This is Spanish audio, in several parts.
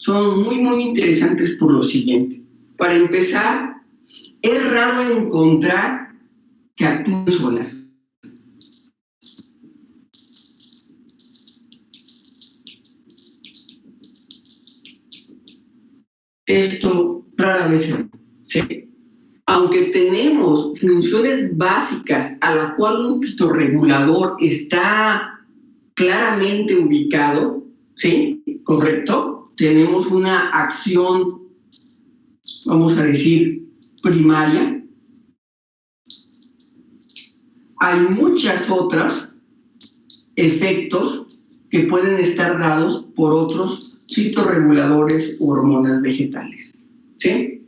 son muy interesantes por lo siguiente. Para empezar, es raro encontrar que actúen solas. Esto rara vez se ve, ¿sí? Aunque tenemos funciones básicas a la cual un fitorregulador está claramente ubicado, ¿sí? ¿Correcto? Tenemos una acción, vamos a decir, primaria. Hay muchas otras efectos que pueden estar dados por otros fitorreguladores u hormonas vegetales, ¿sí?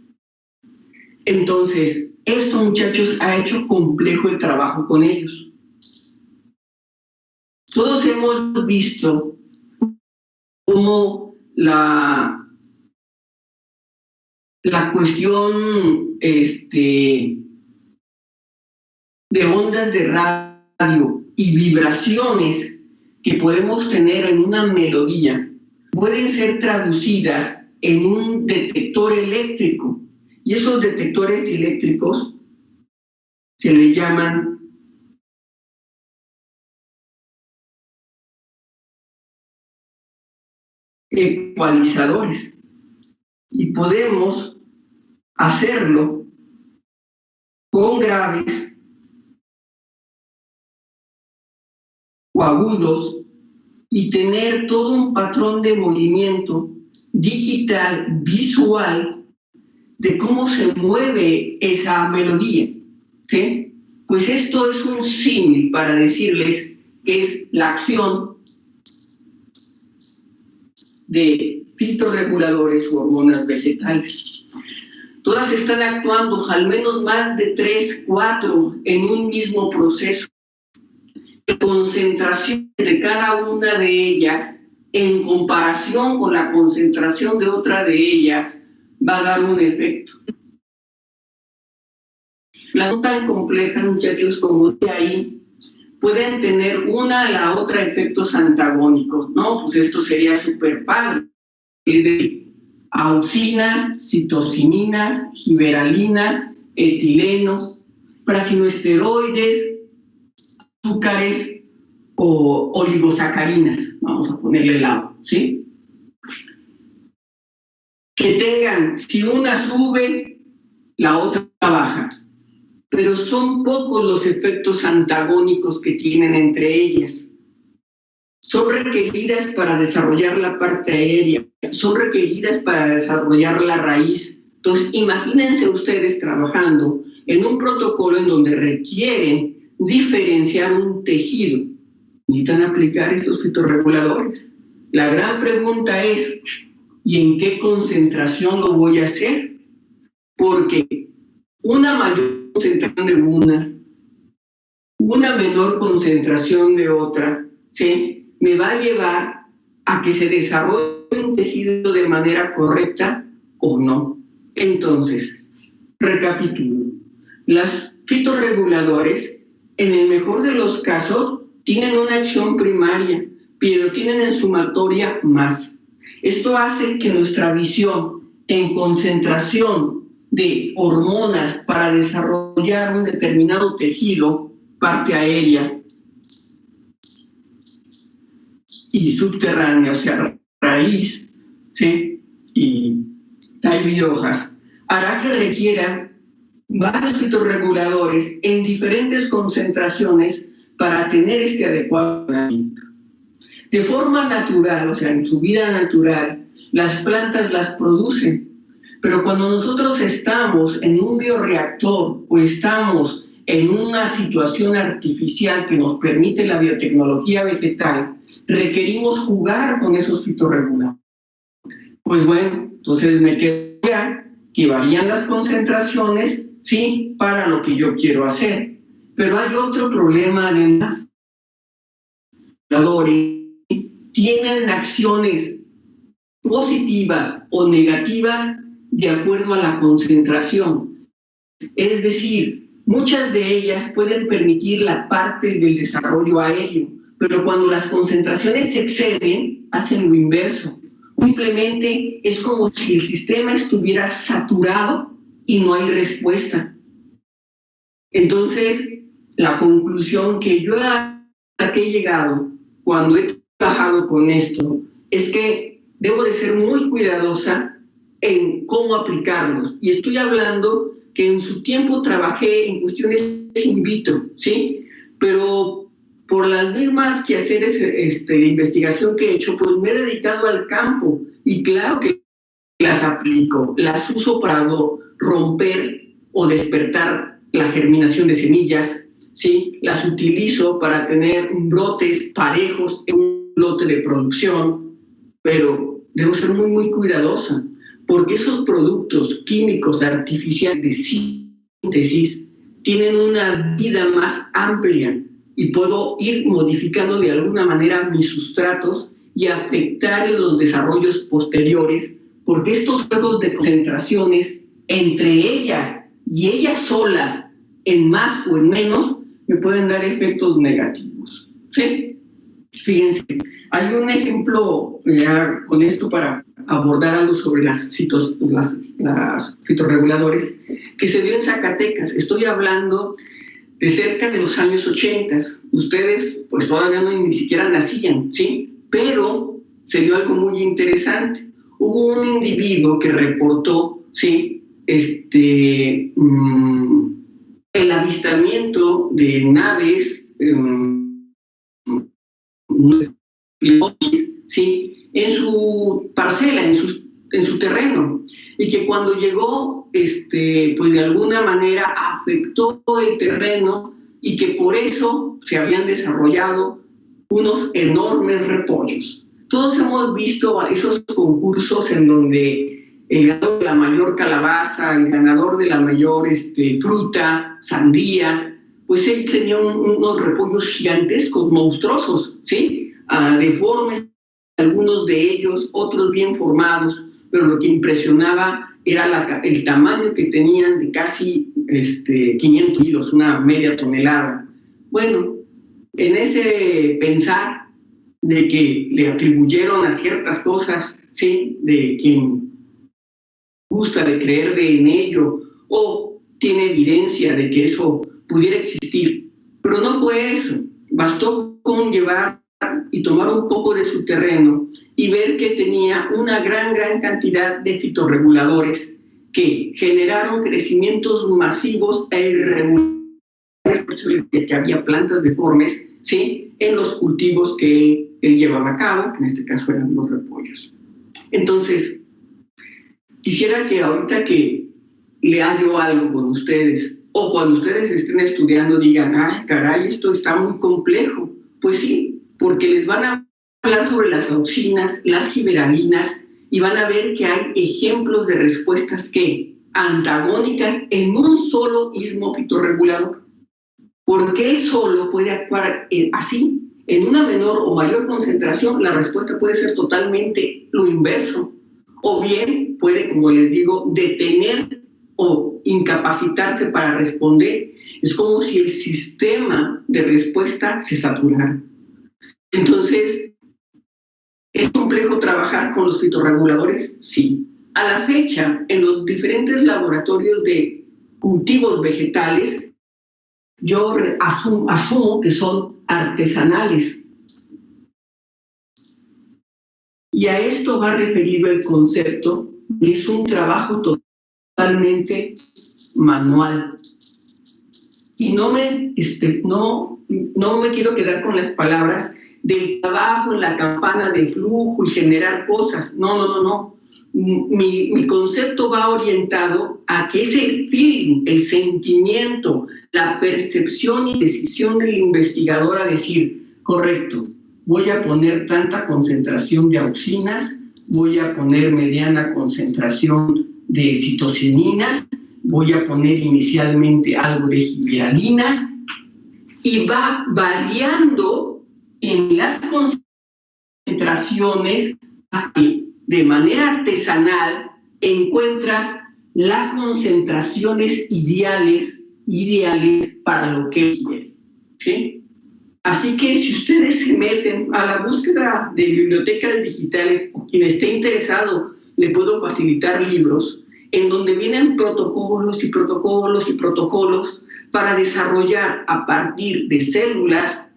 Entonces, esto, muchachos, ha hecho complejo el trabajo con ellos. Todos hemos visto cómo la cuestión de ondas de radio y vibraciones que podemos tener en una melodía pueden ser traducidas en un detector eléctrico. Y esos detectores eléctricos se le llaman ecualizadores. Y podemos hacerlo con graves o agudos y tener todo un patrón de movimiento digital, visual, de cómo se mueve esa melodía, ¿sí? Pues esto es un símil para decirles que es la acción de fitorreguladores u hormonas vegetales. Todas están actuando, al menos más de 3, 4 en un mismo proceso. La concentración de cada una de ellas en comparación con la concentración de otra de ellas va a dar un efecto. Las son tan complejas, muchachos, como de ahí, pueden tener una a la otra efectos antagónicos, ¿no? Pues esto sería súper padre. Es de auxinas, citocininas, giberalinas, etileno, prasinoesteroides, azúcares o oligosacarinas, vamos a ponerle lado, ¿sí? Que tengan, si una sube, la otra baja, pero son pocos los efectos antagónicos que tienen entre ellas. Son requeridas para desarrollar la parte aérea, son requeridas para desarrollar la raíz. Entonces, imagínense ustedes trabajando en un protocolo en donde requieren diferenciar un tejido. Necesitan aplicar estos fitorreguladores. La gran pregunta es, ¿y en qué concentración lo voy a hacer? Porque una mayor concentración de una menor concentración de otra, ¿sí? Me va a llevar a que se desarrolle un tejido de manera correcta o no. Entonces, recapitulo. Los fitorreguladores, en el mejor de los casos, tienen una acción primaria, pero tienen en sumatoria más. Esto hace que nuestra visión en concentración de hormonas para desarrollar un determinado tejido, parte aérea y subterránea, o sea, raíz, ¿sí? Y tallo y hojas, hará que requiera varios fitorreguladores en diferentes concentraciones para tener este adecuado tratamiento. De forma natural, o sea, en su vida natural, las plantas las producen, pero cuando nosotros estamos en un bioreactor o estamos en una situación artificial que nos permite la biotecnología vegetal, requerimos jugar con esos fitorreguladores. Pues bueno, entonces me queda ya que varían las concentraciones, sí, para lo que yo quiero hacer. Pero hay otro problema además. Los tienen acciones positivas o negativas de acuerdo a la concentración. Es decir, muchas de ellas pueden permitir la parte del desarrollo aéreo, pero cuando las concentraciones se exceden, hacen lo inverso. simplemente es como si el sistema estuviera saturado y no hay respuesta. Entonces, la conclusión que yo he llegado cuando he trabajado con esto es que debo de ser muy cuidadosa en cómo aplicarlos. Y estoy hablando que en su tiempo trabajé en cuestiones in vitro, ¿sí? Pero por las mismas quehaceres de investigación que he hecho, pues me he dedicado al campo y claro que las aplico, las uso para romper o despertar la germinación de semillas, ¿sí? Las utilizo para tener brotes parejos en un lote de producción, pero debo ser muy, muy cuidadosa, porque esos productos químicos artificiales de síntesis tienen una vida más amplia y puedo ir modificando de alguna manera mis sustratos y afectar en los desarrollos posteriores, porque estos juegos de concentraciones entre ellas y ellas solas, en más o en menos, me pueden dar efectos negativos, ¿sí? Fíjense, hay un ejemplo ya con esto para abordar algo sobre las fitorreguladores que se dio en Zacatecas. Estoy hablando de cerca de los años 80. Ustedes pues todavía ni siquiera nacían, ¿sí? Pero se dio algo muy interesante. Hubo un individuo que reportó, ¿sí? El avistamiento de naves, ¿sí? En su parcela, en su terreno, y que cuando llegó, pues de alguna manera afectó el terreno y que por eso se habían desarrollado unos enormes repollos. Todos hemos visto esos concursos en donde el ganador de la mayor calabaza, el ganador de la mayor fruta, sandía, pues él tenía unos repollos gigantescos, monstruosos, ¿sí? Deformes, algunos de ellos, otros bien formados, pero lo que impresionaba era el tamaño que tenían de casi 500 kilos, una media tonelada. Bueno, en ese pensar de que le atribuyeron a ciertas cosas, ¿sí? De quien gusta de creer en ello o tiene evidencia de que eso pudiera existir, pero no fue eso. Bastó con llevar y tomar un poco de su terreno y ver que tenía una gran cantidad de fitorreguladores que generaron crecimientos masivos e irregulares, que había plantas deformes, ¿sí? En los cultivos que él llevaba a cabo, que en este caso eran los repollos. Entonces, quisiera que ahorita que lea yo algo con ustedes, o cuando ustedes estén estudiando digan, ay, caray, esto está muy complejo. Pues sí, porque les van a hablar sobre las auxinas, las giberalinas, y van a ver que hay ejemplos de respuestas que antagónicas en un solo ismo fitorregulador. ¿Por qué solo puede actuar así? En una menor o mayor concentración, la respuesta puede ser totalmente lo inverso. O bien puede, como les digo, detener o incapacitarse para responder. Es como si el sistema de respuesta se saturara. Entonces, ¿es complejo trabajar con los fitorreguladores? Sí. A la fecha, en los diferentes laboratorios de cultivos vegetales, yo asumo que son artesanales. Y a esto va referido el concepto, es un trabajo totalmente manual. Y no me quiero quedar con las palabras del trabajo en la campana de flujo y generar cosas. No. Mi concepto va orientado a que es el feeling, el sentimiento, la percepción y decisión del investigador a decir, correcto, voy a poner tanta concentración de auxinas, voy a poner mediana concentración de citocininas, voy a poner inicialmente algo de giberalinas, y va variando en las concentraciones hasta que de manera artesanal encuentra las concentraciones ideales para lo que quiere, ¿sí? Así que si ustedes se meten a la búsqueda de bibliotecas digitales, o quien esté interesado, le puedo facilitar libros en donde vienen protocolos y protocolos y protocolos para desarrollar a partir de células,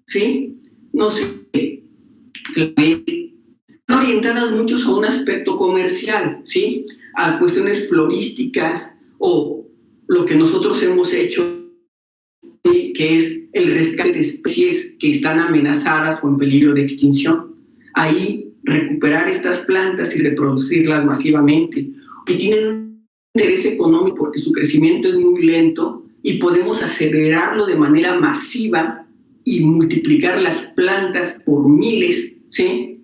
¿sí? No sé, orientadas muchos a un aspecto comercial, ¿sí? A cuestiones florísticas o lo que nosotros hemos hecho, ¿sí? Que es el rescate de especies que están amenazadas o en peligro de extinción. Ahí recuperar estas plantas y reproducirlas masivamente, que tienen un interés económico porque su crecimiento es muy lento y podemos acelerarlo de manera masiva y multiplicar las plantas por miles, ¿sí?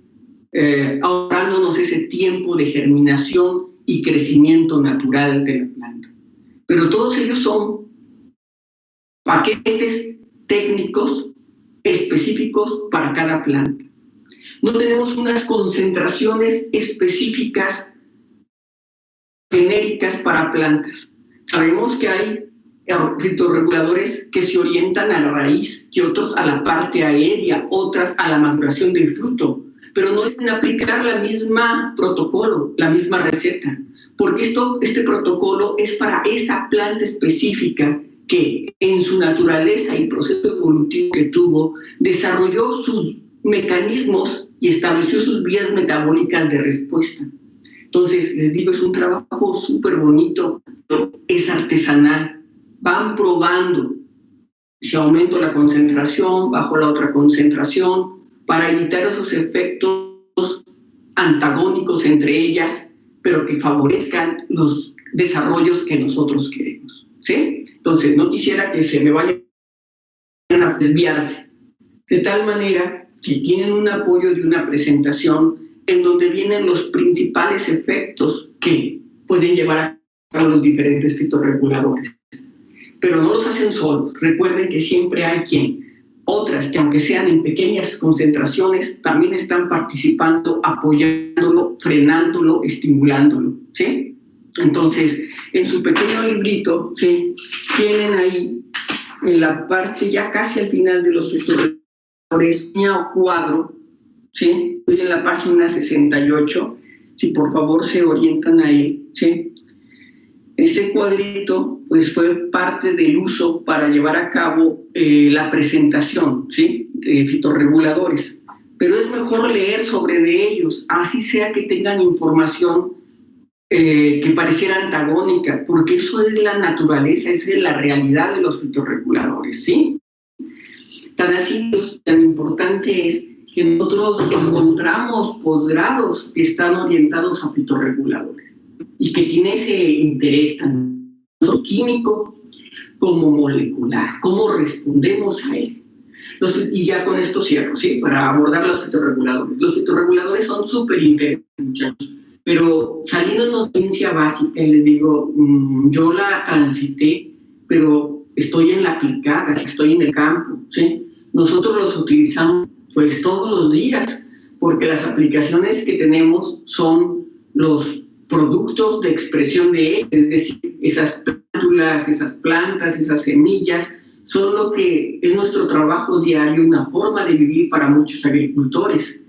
Ahorrándonos ese tiempo de germinación y crecimiento natural de la planta. Pero todos ellos son paquetes técnicos específicos para cada planta. No tenemos unas concentraciones específicas genéricas para plantas. Sabemos que hay fitorreguladores que se orientan a la raíz, que otros a la parte aérea, otras a la maduración del fruto, pero no deben aplicar la misma protocolo, la misma receta, porque este protocolo es para esa planta específica que en su naturaleza y proceso evolutivo que tuvo, desarrolló sus mecanismos y estableció sus vías metabólicas de respuesta. Entonces, les digo, es un trabajo súper bonito, es artesanal. Van probando si aumento la concentración, bajo la otra concentración, para evitar esos efectos antagónicos entre ellas, pero que favorezcan los desarrollos que nosotros queremos, ¿sí? Entonces, no quisiera que se me vayan a desviarse. De tal manera, si tienen un apoyo de una presentación en donde vienen los principales efectos que pueden llevar a cabo los diferentes fitorreguladores. Pero no los hacen solos. Recuerden que siempre hay otras que aunque sean en pequeñas concentraciones, también están participando, apoyándolo, frenándolo, estimulándolo, ¿sí? Entonces, en su pequeño librito, ¿sí? Tienen ahí, en la parte ya casi al final de los fitorreguladores, un cuadro, ¿sí? Estoy en la página 68, si por favor se orientan ahí, ¿sí? Ese cuadrito pues fue parte del uso para llevar a cabo la presentación, ¿sí? De fitorreguladores, pero es mejor leer sobre de ellos, así sea que tengan información que pareciera antagónica, porque eso es la naturaleza, esa es la realidad de los fitorreguladores, ¿sí? Tan así, tan importante es que nosotros encontramos posgrados que están orientados a fitorreguladores y que tiene ese interés tanto químico como molecular, cómo respondemos a él. Y ya con esto cierro, ¿sí? Para abordar los fitorreguladores. Los fitorreguladores son súper interesantes, muchachos, pero saliendo de ciencia básica, les digo, yo la transité, pero estoy en la aplicada, estoy en el campo, ¿sí? Nosotros los utilizamos pues todos los días, porque las aplicaciones que tenemos son los productos de expresión de ellas, es decir, esas plántulas, esas plantas, esas semillas, son lo que es nuestro trabajo diario, una forma de vivir para muchos agricultores.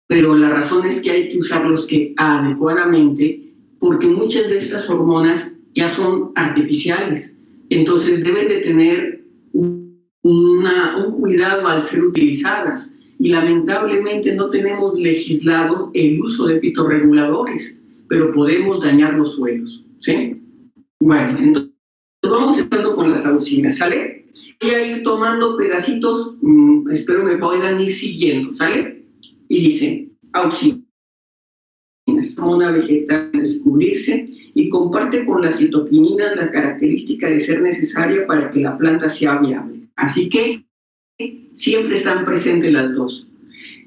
Pero la razón es que hay que usarlos adecuadamente, porque muchas de estas hormonas ya son artificiales, entonces deben de tener un cuidado al ser utilizadas, y lamentablemente no tenemos legislado el uso de fitorreguladores, pero podemos dañar los suelos, ¿sí? Bueno, entonces vamos empezando con las auxinas, ¿sale? Voy a ir tomando pedacitos, espero me puedan ir siguiendo, ¿sale? Y dice, auxinas, hormona vegetal descubrirse y comparte con las citoquininas la característica de ser necesaria para que la planta sea viable. Así que siempre están presentes las dos.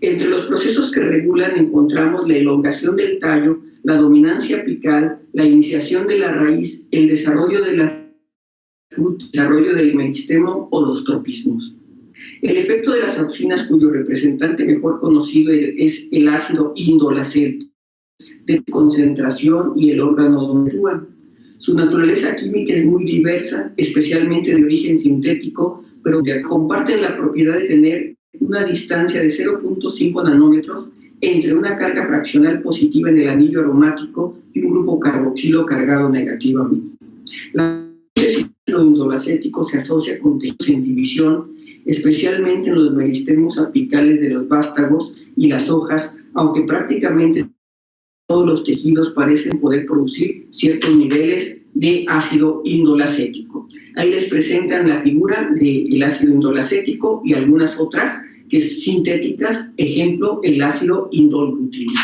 Entre los procesos que regulan encontramos la elongación del tallo, la dominancia apical, la iniciación de la raíz, el desarrollo de la fruta, el desarrollo del meristemo o los tropismos. El efecto de las auxinas, cuyo representante mejor conocido es el ácido indolacético, de concentración y el órgano donde actúan. Su naturaleza química es muy diversa, especialmente de origen sintético, pero comparten la propiedad de tener una distancia de 0.5 nanómetros entre una carga fraccional positiva en el anillo aromático y un grupo carboxilo cargado negativamente. La ácido indolacético se asocia con tejidos en división, especialmente en los meristemos apicales de los vástagos y las hojas, aunque prácticamente todos los tejidos parecen poder producir ciertos niveles de ácido indolacético. Ahí les presentan la figura del ácido indolacético y algunas otras que es sintéticas, ejemplo, el ácido indolbutílico.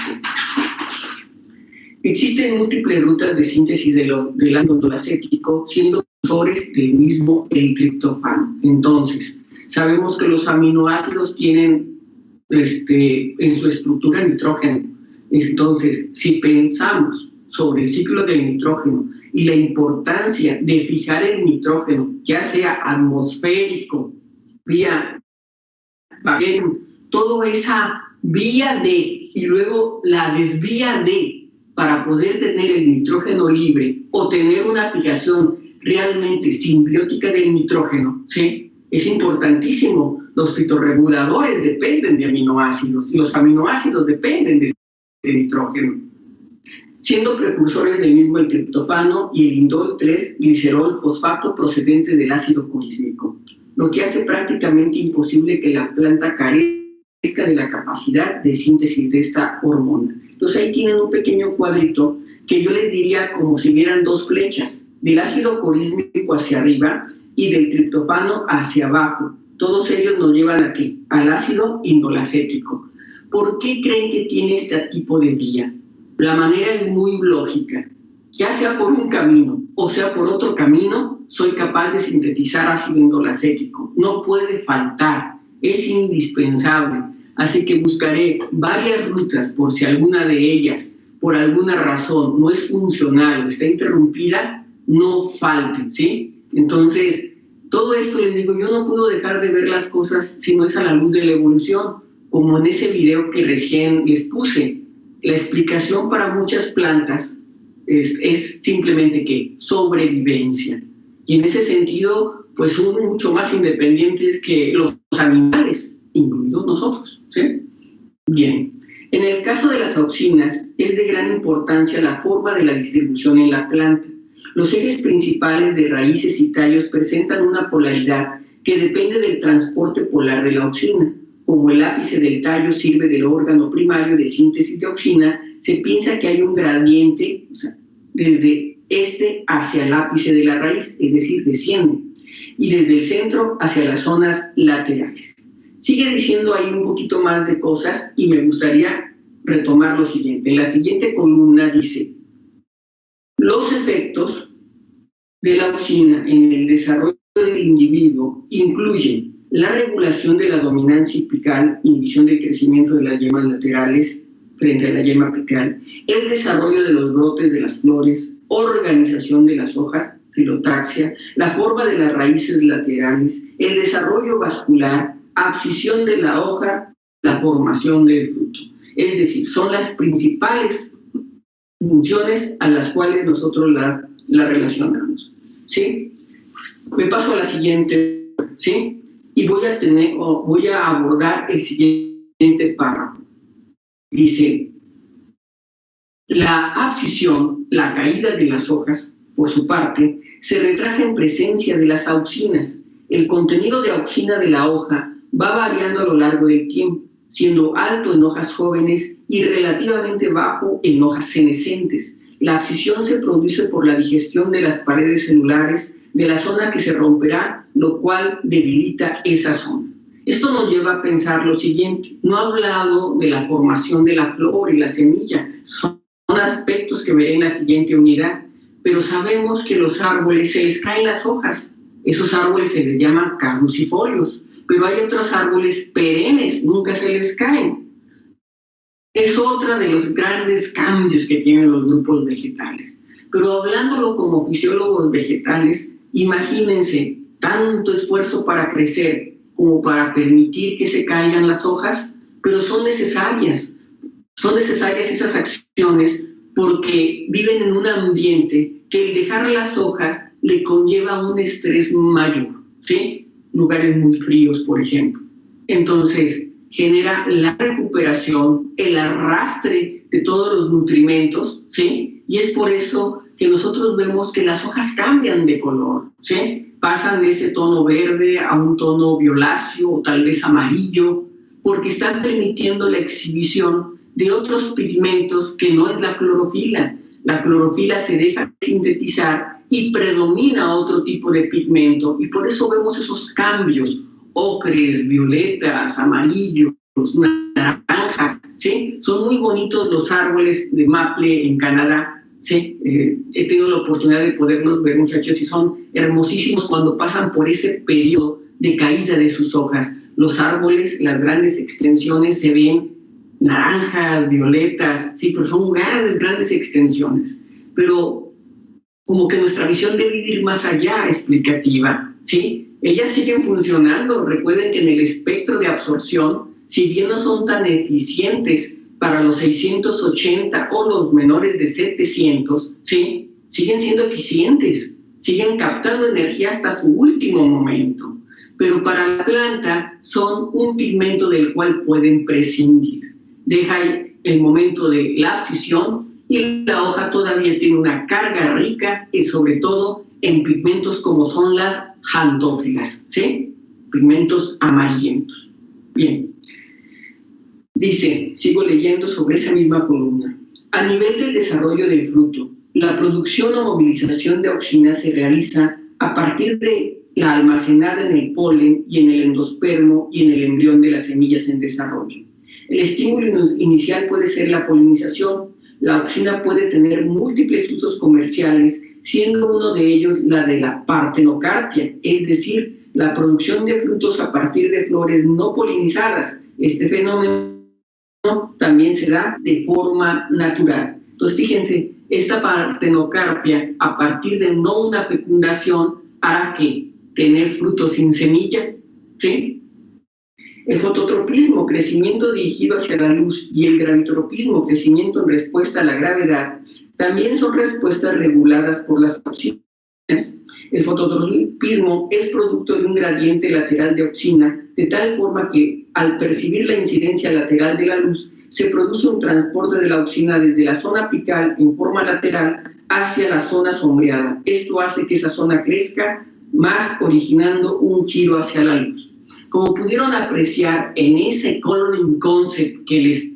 Existen múltiples rutas de síntesis del ácido indolacético, siendo precursores del mismo el triptófano. Entonces, sabemos que los aminoácidos tienen en su estructura nitrógeno. Entonces, si pensamos sobre el ciclo del nitrógeno y la importancia de fijar el nitrógeno, ya sea atmosférico, vía toda esa vía de y luego la desvía de para poder tener el nitrógeno libre o tener una fijación realmente simbiótica del nitrógeno, ¿sí? Es importantísimo. Los fitorreguladores dependen de aminoácidos y los aminoácidos dependen de nitrógeno, siendo precursores del mismo el triptófano y el indol 3 glicerol fosfato procedente del ácido curísmico, lo que hace prácticamente imposible que la planta carezca de la capacidad de síntesis de esta hormona. Entonces ahí tienen un pequeño cuadrito que yo les diría como si vieran dos flechas, del ácido curísmico hacia arriba y del triptófano hacia abajo. Todos ellos nos llevan ¿a qué? Al ácido indolacético. ¿Por qué creen que tiene este tipo de vía? La manera es muy lógica. Ya sea por un camino o sea por otro camino, soy capaz de sintetizar ácido indolacético. No puede faltar, es indispensable. Así que buscaré varias rutas por si alguna de ellas, por alguna razón, no es funcional o está interrumpida, no falte, ¿sí? Entonces, todo esto les digo, yo no puedo dejar de ver las cosas si no es a la luz de la evolución, como en ese video que recién les puse. La explicación para muchas plantas es simplemente ¿qué? Sobrevivencia. Y en ese sentido, pues son mucho más independientes que los animales, incluidos nosotros, ¿sí? Bien. En el caso de las auxinas, es de gran importancia la forma de la distribución en la planta. Los ejes principales de raíces y tallos presentan una polaridad que depende del transporte polar de la auxina. Como el ápice del tallo sirve del órgano primario de síntesis de auxina, se piensa que hay un gradiente, o sea, desde este hacia el ápice de la raíz, es decir, desciende, y desde el centro hacia las zonas laterales. Sigue diciendo ahí un poquito más de cosas y me gustaría retomar lo siguiente. En la siguiente columna dice: los efectos de la auxina en el desarrollo del individuo incluyen la regulación de la dominancia apical, inhibición del crecimiento de las yemas laterales frente a la yema apical, el desarrollo de los brotes de las flores, organización de las hojas, filotaxia, la forma de las raíces laterales, el desarrollo vascular, abscisión de la hoja, la formación del fruto. Es decir, son las principales funciones a las cuales nosotros la relacionamos, ¿sí? Me paso a la siguiente, ¿sí? Y voy a abordar el siguiente párrafo. Dice: la abscisión, la caída de las hojas, por su parte, se retrasa en presencia de las auxinas. El contenido de auxina de la hoja va variando a lo largo del tiempo, siendo alto en hojas jóvenes y relativamente bajo en hojas senescentes. La abscisión se produce por la digestión de las paredes celulares de la zona que se romperá, lo cual debilita esa zona. Esto nos lleva a pensar lo siguiente: no he hablado de la formación de la flor y la semilla, son aspectos que veré en la siguiente unidad, pero sabemos que los árboles se les caen las hojas. Esos árboles se les llaman caducifolios, pero hay otros árboles perennes, nunca se les caen. Es otro de los grandes cambios que tienen los grupos vegetales. Pero hablándolo como fisiólogos vegetales, imagínense tanto esfuerzo para crecer como para permitir que se caigan las hojas, pero son necesarias esas acciones porque viven en un ambiente que el dejar las hojas le conlleva un estrés mayor, ¿sí? lugares muy fríos, por ejemplo. Entonces, genera la recuperación, el arrastre de todos los nutrimentos, ¿sí? Y es por eso que nosotros vemos que las hojas cambian de color, ¿sí? Pasan de ese tono verde a un tono violáceo o tal vez amarillo, porque están permitiendo la exhibición de otros pigmentos que no es la clorofila. La clorofila se deja sintetizar y predomina otro tipo de pigmento, y por eso vemos esos cambios, ocres, violetas, amarillos, naranjas, ¿sí? Son muy bonitos los árboles de maple en Canadá, ¿sí? He tenido la oportunidad de poderlos ver, muchachos, y son hermosísimos cuando pasan por ese periodo de caída de sus hojas. Los árboles, las grandes extensiones se ven naranjas, violetas, sí, pero son grandes extensiones. Pero como que nuestra visión debe ir más allá, explicativa, ¿sí? Ellas siguen funcionando. Recuerden que en el espectro de absorción, si bien no son tan eficientes para los 680 o los menores de 700, ¿sí? Siguen siendo eficientes, siguen captando energía hasta su último momento. Pero para la planta son un pigmento del cual pueden prescindir. Deja el momento de la abscisión y la hoja todavía tiene una carga rica y sobre todo en pigmentos como son las xantófilas, ¿sí? Pigmentos amarillentos. Bien. Dice, sigo leyendo sobre esa misma columna. A nivel del desarrollo del fruto, la producción o movilización de auxina se realiza a partir de la almacenada en el polen y en el endospermo y en el embrión de las semillas en desarrollo. El estímulo inicial puede ser la polinización. La auxina puede tener múltiples usos comerciales, siendo uno de ellos la de la partenocarpia, es decir, la producción de frutos a partir de flores no polinizadas. Este fenómeno también se da de forma natural. Entonces, fíjense, esta partenocarpia, a partir de no una fecundación, hará que tener frutos sin semilla, ¿sí? El fototropismo, crecimiento dirigido hacia la luz, y el gravitropismo, crecimiento en respuesta a la gravedad, también son respuestas reguladas por las auxinas. El fototropismo es producto de un gradiente lateral de auxina, de tal forma que, al percibir la incidencia lateral de la luz, se produce un transporte de la auxina desde la zona apical en forma lateral hacia la zona sombreada. Esto hace que esa zona crezca más, originando un giro hacia la luz. Como pudieron apreciar en ese coloring concept que les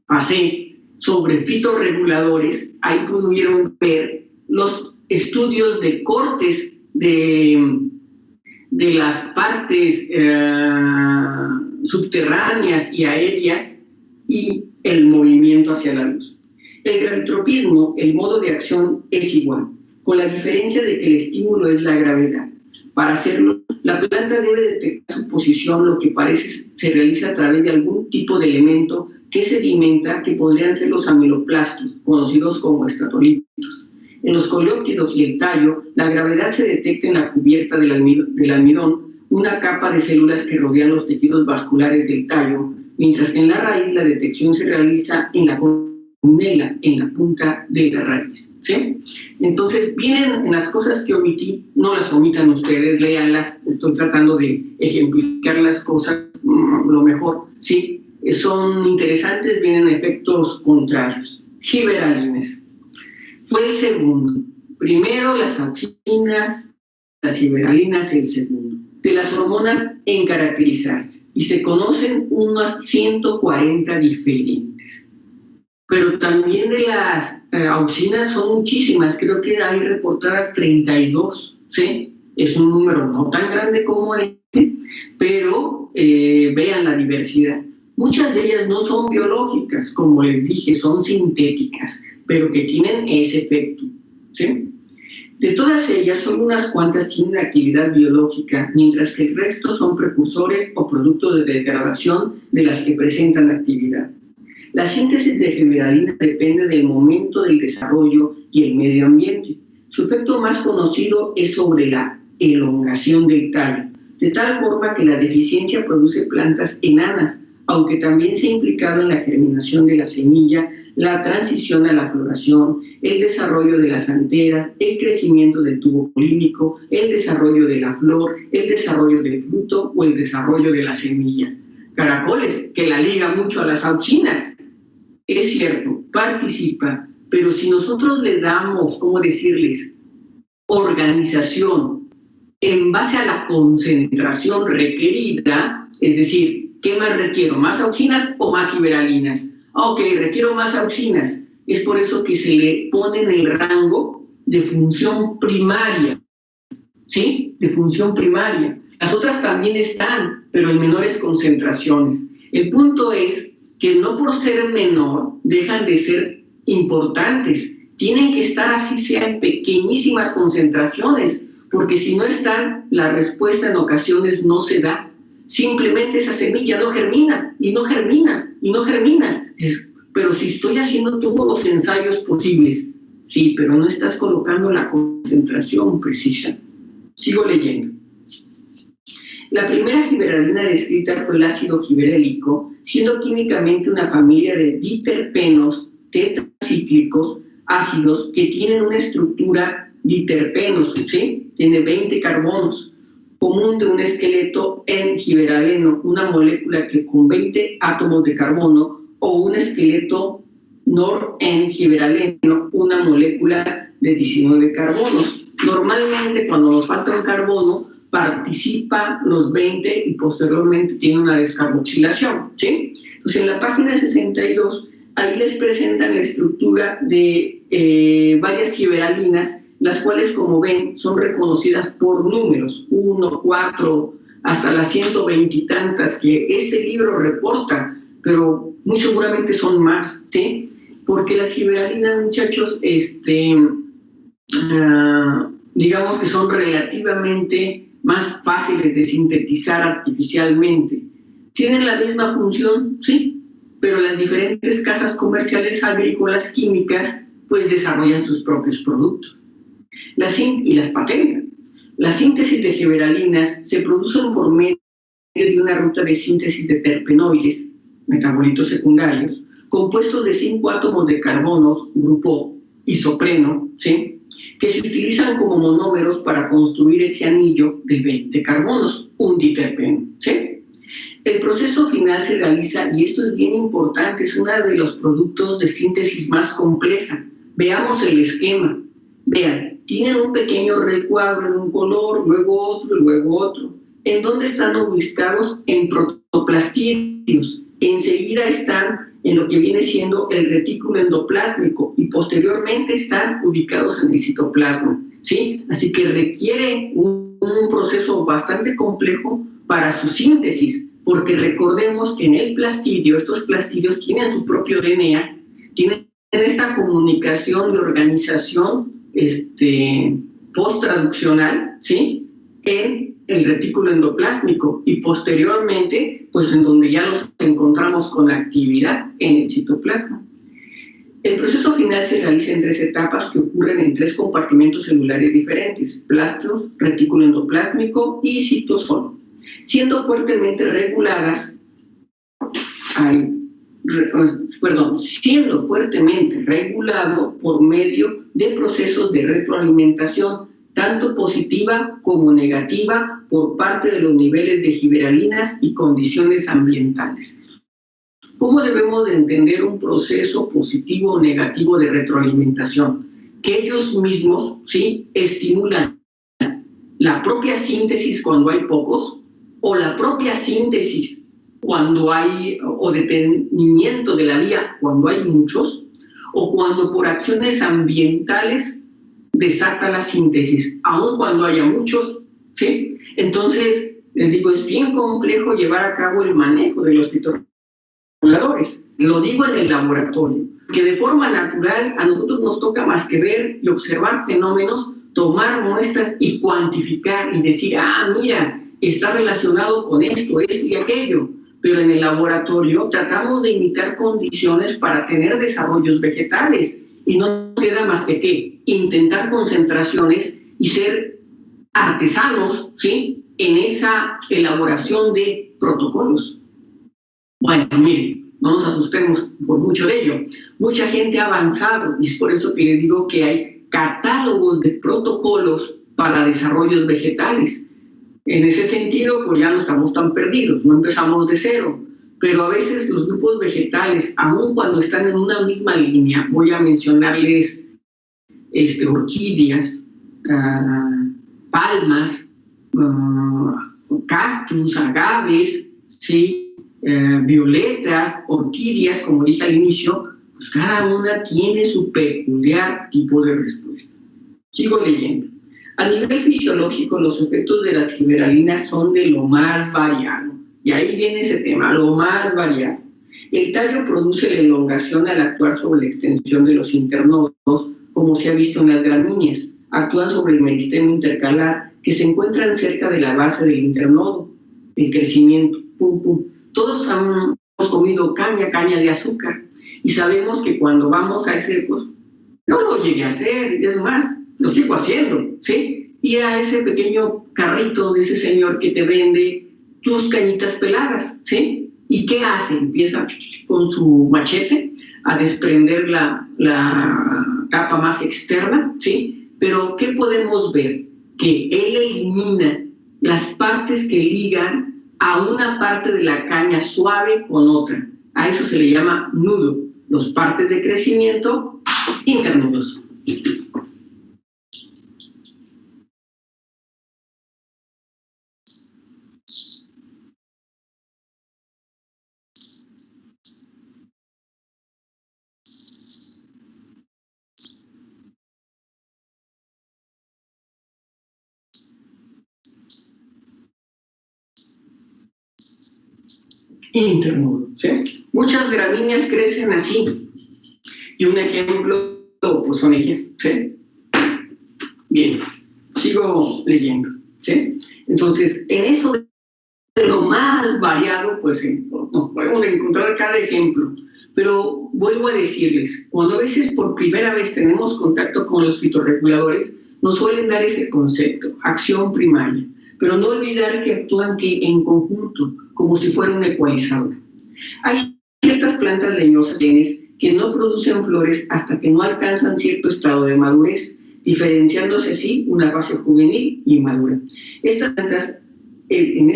pasé sobre fitorreguladores, ahí pudieron ver los estudios de cortes de las partes subterráneas y aéreas y el movimiento hacia la luz. El gravitropismo, el modo de acción es igual, con la diferencia de que el estímulo es la gravedad. Para hacerlo, la planta debe detectar su posición, lo que parece se realiza a través de algún tipo de elemento que sedimenta, que podrían ser los amiloplastos, conocidos como estratolitos. En los coleóptidos y el tallo, la gravedad se detecta en la cubierta del almidón, una capa de células que rodean los tejidos vasculares del tallo, mientras que en la raíz la detección se realiza en la columela, en la punta de la raíz, ¿sí? Entonces, vienen en las cosas que omití, no las omitan ustedes, léanlas, estoy tratando de ejemplificar las cosas lo mejor, ¿sí? Son interesantes, vienen efectos contrarios. Giberalines. Fue el segundo. Primero las auxinas, las giberalinas el segundo. De las hormonas en caracterizarse. Y se conocen unas 140 diferentes. Pero también de las auxinas son muchísimas. Creo que hay reportadas 32, ¿sí? Es un número no tan grande como este, pero vean la diversidad. Muchas de ellas no son biológicas, como les dije, son sintéticas, pero que tienen ese efecto, ¿sí? De todas ellas, solo unas cuantas tienen actividad biológica, mientras que el resto son precursores o productos de degradación de las que presentan actividad. La síntesis de giberalina depende del momento del desarrollo y el medio ambiente. Su efecto más conocido es sobre la elongación del tallo, de tal forma que la deficiencia produce plantas enanas, aunque también se ha implicado en la germinación de la semilla, la transición a la floración, el desarrollo de las anteras, el crecimiento del tubo polínico, el desarrollo de la flor, el desarrollo del fruto o el desarrollo de la semilla. Caracoles, que la liga mucho a las auxinas. Es cierto, participa, pero si nosotros le damos, ¿cómo decirles?, organización en base a la concentración requerida, es decir, ¿qué más requiero? ¿Más auxinas o más giberalinas? Ok, requiero más auxinas. Es por eso que se le pone en el rango de función primaria, ¿sí? De función primaria. Las otras también están, pero en menores concentraciones. El punto es que no por ser menor dejan de ser importantes. Tienen que estar así sea en pequeñísimas concentraciones, porque si no están, la respuesta en ocasiones no se da. Simplemente esa semilla no germina, y no germina, y no germina. Pero si estoy haciendo todos los ensayos posibles, sí, pero no estás colocando la concentración precisa. Sigo leyendo. La primera giberalina descrita fue el ácido giberélico, siendo químicamente una familia de diterpenos tetracíclicos ácidos que tienen una estructura diterpenos, ¿sí? Tiene 20 carbonos, común de un esqueleto N-giberaleno, una molécula que con 20 átomos de carbono, o un esqueleto nor-N-giberaleno, una molécula de 19 carbonos. Normalmente cuando nos falta un carbono, participa los 20 y posteriormente tiene una descarboxilación, ¿sí? Entonces en la página 62, ahí les presentan la estructura de varias giberalinas, las cuales, como ven, son reconocidas por números, 1, 4, hasta las 120 y tantas que este libro reporta, pero muy seguramente son más, ¿sí? Porque las giberalinas, muchachos, digamos que son relativamente más fáciles de sintetizar artificialmente. ¿Tienen la misma función? Sí, pero las diferentes casas comerciales agrícolas químicas pues desarrollan sus propios productos y las patentan. La síntesis de giberalinas se producen por medio de una ruta de síntesis de terpenoides, metabolitos secundarios, compuestos de 5 átomos de carbono, grupo isopreno, ¿sí?, que se utilizan como monómeros para construir ese anillo de 20 carbonos, un diterpeno, ¿sí? El proceso final se realiza, y esto es bien importante, es uno de los productos de síntesis más compleja. Veamos el esquema. Vean, tienen un pequeño recuadro en un color, luego otro, luego otro. ¿En dónde están ubicados? En protoplastidios. Enseguida están en lo que viene siendo el retículo endoplásmico y posteriormente están ubicados en el citoplasma, ¿sí? Así que requiere un proceso bastante complejo para su síntesis, porque recordemos que en el plastidio, estos plastidios tienen su propio DNA, tienen esta comunicación y organización post-traduccional, ¿sí?, en el retículo endoplásmico y posteriormente, pues en donde ya los encontramos con actividad en el citoplasma. El proceso final se realiza en 3 etapas que ocurren en 3 compartimentos celulares diferentes: plásmidos, retículo endoplásmico y citosol, siendo fuertemente reguladas siendo fuertemente regulado por medio de procesos de retroalimentación, tanto positiva como negativa, por parte de los niveles de giberalinas y condiciones ambientales. ¿Cómo debemos de entender un proceso positivo o negativo de retroalimentación? Que ellos mismos, ¿sí?, estimulan la propia síntesis cuando hay pocos, o la propia síntesis cuando hay, o detenimiento de la vía cuando hay muchos, o cuando por acciones ambientales desata la síntesis, aun cuando haya muchos, ¿sí? Entonces, les digo, es bien complejo llevar a cabo el manejo de los fitoreguladores. Lo digo en el laboratorio, que de forma natural a nosotros nos toca más que ver y observar fenómenos, tomar muestras y cuantificar y decir, mira, está relacionado con esto y aquello. Pero en el laboratorio tratamos de imitar condiciones para tener desarrollos vegetales y no queda más que ¿qué? Intentar concentraciones y ser artesanos, ¿sí?, en esa elaboración de protocolos. Bueno, miren, no nos asustemos por mucho de ello. Mucha gente ha avanzado y es por eso que les digo que hay catálogos de protocolos para desarrollos vegetales. En ese sentido, pues ya no estamos tan perdidos, no empezamos de cero. Pero a veces los grupos vegetales, aun cuando están en una misma línea, voy a mencionarles orquídeas, palmas, cactus, agaves, ¿sí? Violetas, orquídeas, como dije al inicio, pues cada una tiene su peculiar tipo de respuesta. Sigo leyendo. A nivel fisiológico, los efectos de las giberalinas son de lo más variado. Y ahí viene ese tema, lo más variado. El tallo produce la elongación al actuar sobre la extensión de los internodos, como se ha visto en las gramíneas. Actúan sobre el meristemo intercalar, que se encuentran cerca de la base del internodo. El crecimiento, pum, pum. Todos hemos comido caña de azúcar. Y sabemos que cuando vamos a ese, pues, no lo llegué a hacer, y es más, lo sigo haciendo, ¿sí? Ir a ese pequeño carrito de ese señor que te vende tus cañitas peladas, ¿sí? ¿Y qué hace? Empieza con su machete a desprender la capa más externa, ¿sí? Pero ¿qué podemos ver? Que él elimina las partes que ligan a una parte de la caña suave con otra. A eso se le llama nudo. Los partes de crecimiento internudos. Internudo, ¿sí? Muchas gramíneas crecen así. Y un ejemplo, pues son ellas, ¿sí? Bien, sigo leyendo, ¿sí? Entonces, en eso de lo más variado, pues no podemos encontrar cada ejemplo. Pero vuelvo a decirles, cuando a veces por primera vez tenemos contacto con los fitorreguladores, nos suelen dar ese concepto, acción primaria. Pero no olvidar que actúan en conjunto, como si fuera un ecualizador. Hay ciertas plantas leñosas que no producen flores hasta que no alcanzan cierto estado de madurez, diferenciándose así una fase juvenil y madura. En estas plantas, el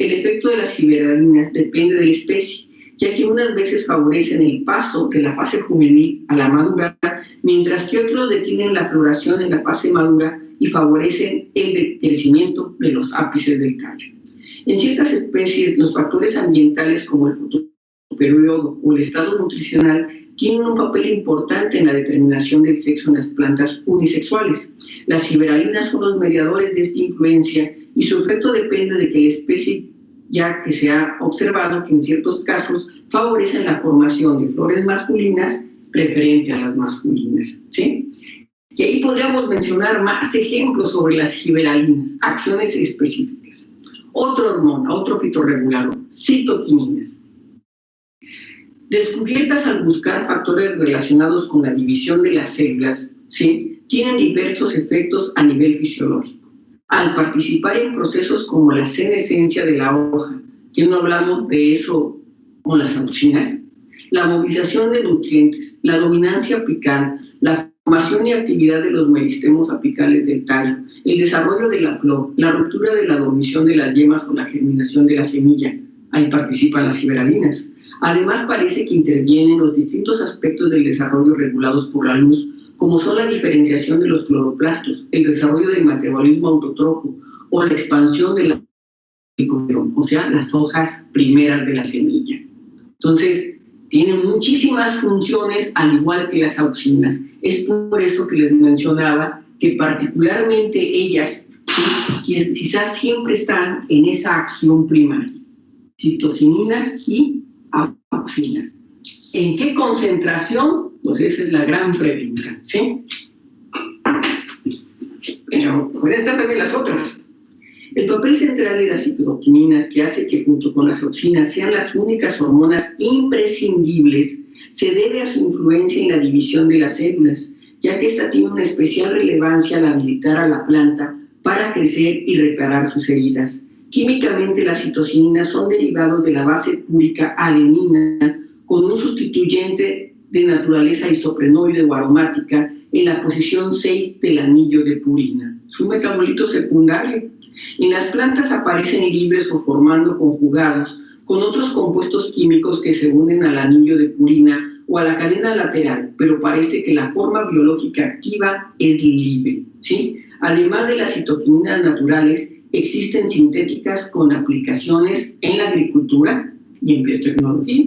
efecto de las giberalinas depende de la especie, ya que unas veces favorecen el paso de la fase juvenil a la madura, mientras que otros detienen la floración en la fase madura y favorecen el crecimiento de los ápices del tallo. En ciertas especies, los factores ambientales como el fotoperiodo o el estado nutricional tienen un papel importante en la determinación del sexo en las plantas unisexuales. Las giberalinas son los mediadores de esta influencia y su efecto depende de que la especie, ya que se ha observado que en ciertos casos favorecen la formación de flores masculinas preferente a las masculinas, ¿sí? Y ahí podríamos mencionar más ejemplos sobre las giberalinas, acciones específicas. Otra hormona, otro fitorregulador, citoquininas. Descubiertas al buscar factores relacionados con la división de las células, ¿sí? Tienen diversos efectos a nivel fisiológico. Al participar en procesos como la senescencia de la hoja, que no hablamos de eso con las auxinas, la movilización de nutrientes, la dominancia apical, la formación y actividad de los meristemos apicales del tallo, el desarrollo de la flor, la ruptura de la dormición de las yemas o la germinación de la semilla, ahí participan las giberalinas. Además, parece que intervienen los distintos aspectos del desarrollo regulados por la luz, como son la diferenciación de los cloroplastos, el desarrollo del metabolismo autotropo o la expansión de la o sea, las hojas primeras de la semilla. Entonces, tienen muchísimas funciones, al igual que las auxinas. Es por eso que les mencionaba que particularmente ellas quizás siempre están en esa acción primaria, citocininas y auxinas. ¿En qué concentración? Pues esa es la gran pregunta, ¿sí? Pero pueden estar también las otras. El papel central de las citoquininas, que hace que junto con las auxinas sean las únicas hormonas imprescindibles, se debe a su influencia en la división de las células, ya que esta tiene una especial relevancia al habilitar a la planta para crecer y reparar sus heridas, Químicamente, las citocininas son derivados de la base púrica adenina con un sustituyente de naturaleza isoprenoide o aromática en la posición 6 del anillo de purina. Es un metabolito secundario. En las plantas aparecen libres o formando conjugados con otros compuestos químicos que se unen al anillo de purina o a la cadena lateral, pero parece que la forma biológica activa es libre, ¿sí? Además de las citokininas naturales, existen sintéticas con aplicaciones en la agricultura y en biotecnología.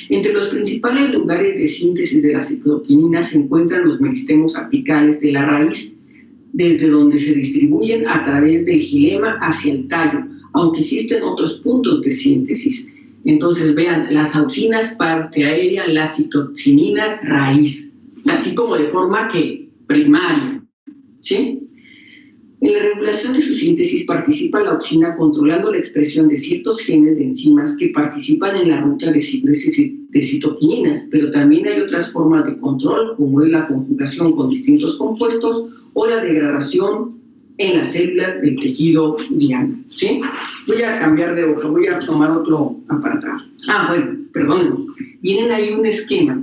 Entre los principales lugares de síntesis de las citokininas se encuentran los meristemos apicales de la raíz, desde donde se distribuyen a través del xilema hacia el tallo, aunque existen otros puntos de síntesis. Entonces, vean, las auxinas parte aérea, las citocininas raíz, así como de forma que primaria, ¿sí? En la regulación de su síntesis participa la auxina controlando la expresión de ciertos genes de enzimas que participan en la ruta de síntesis de citokininas, pero también hay otras formas de control, como es la conjugación con distintos compuestos o la degradación en las células del tejido diana, ¿sí? Voy a cambiar de hoja, voy a tomar otro apartado. Bueno, perdón. Vienen ahí un esquema,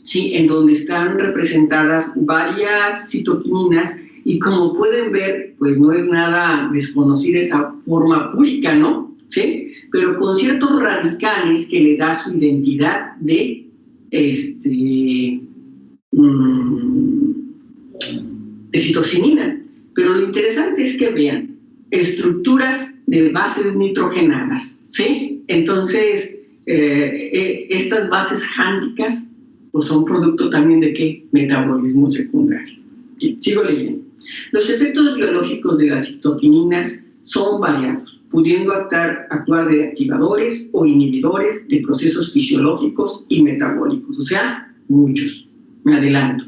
¿sí? En donde están representadas varias citokininas y como pueden ver, pues no es nada desconocida esa forma púrica, ¿no? ¿Sí? Pero con ciertos radicales que le da su identidad de citocinina. Pero lo interesante es que vean estructuras de bases nitrogenadas, ¿sí? Entonces, estas bases jándicas pues son producto también de ¿qué? Metabolismo secundario. Sigo leyendo. Los efectos biológicos de las citokininas son variados, pudiendo actuar de activadores o inhibidores de procesos fisiológicos y metabólicos, o sea, muchos. Me adelanto.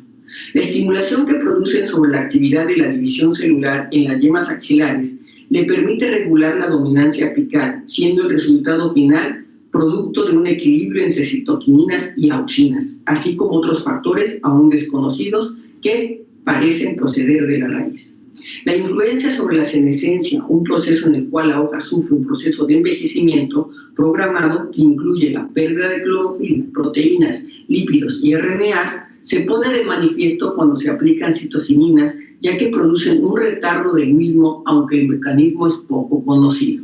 La estimulación que producen sobre la actividad de la división celular en las yemas axilares le permite regular la dominancia apical, siendo el resultado final producto de un equilibrio entre citokininas y auxinas, así como otros factores aún desconocidos que parecen proceder de la raíz. La influencia sobre la senescencia, un proceso en el cual la hoja sufre un proceso de envejecimiento programado que incluye la pérdida de clorofila, proteínas, lípidos y RNAs, se pone de manifiesto cuando se aplican citocininas, ya que producen un retardo del mismo, aunque el mecanismo es poco conocido.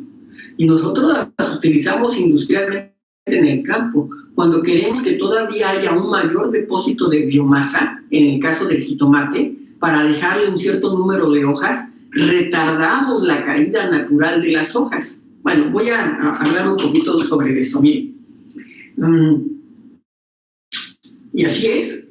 Y nosotros las utilizamos industrialmente en el campo, cuando queremos que todavía haya un mayor depósito de biomasa, en el caso del jitomate, para dejarle un cierto número de hojas, retardamos la caída natural de las hojas. Bueno, voy a hablar un poquito sobre eso, miren. Y así es.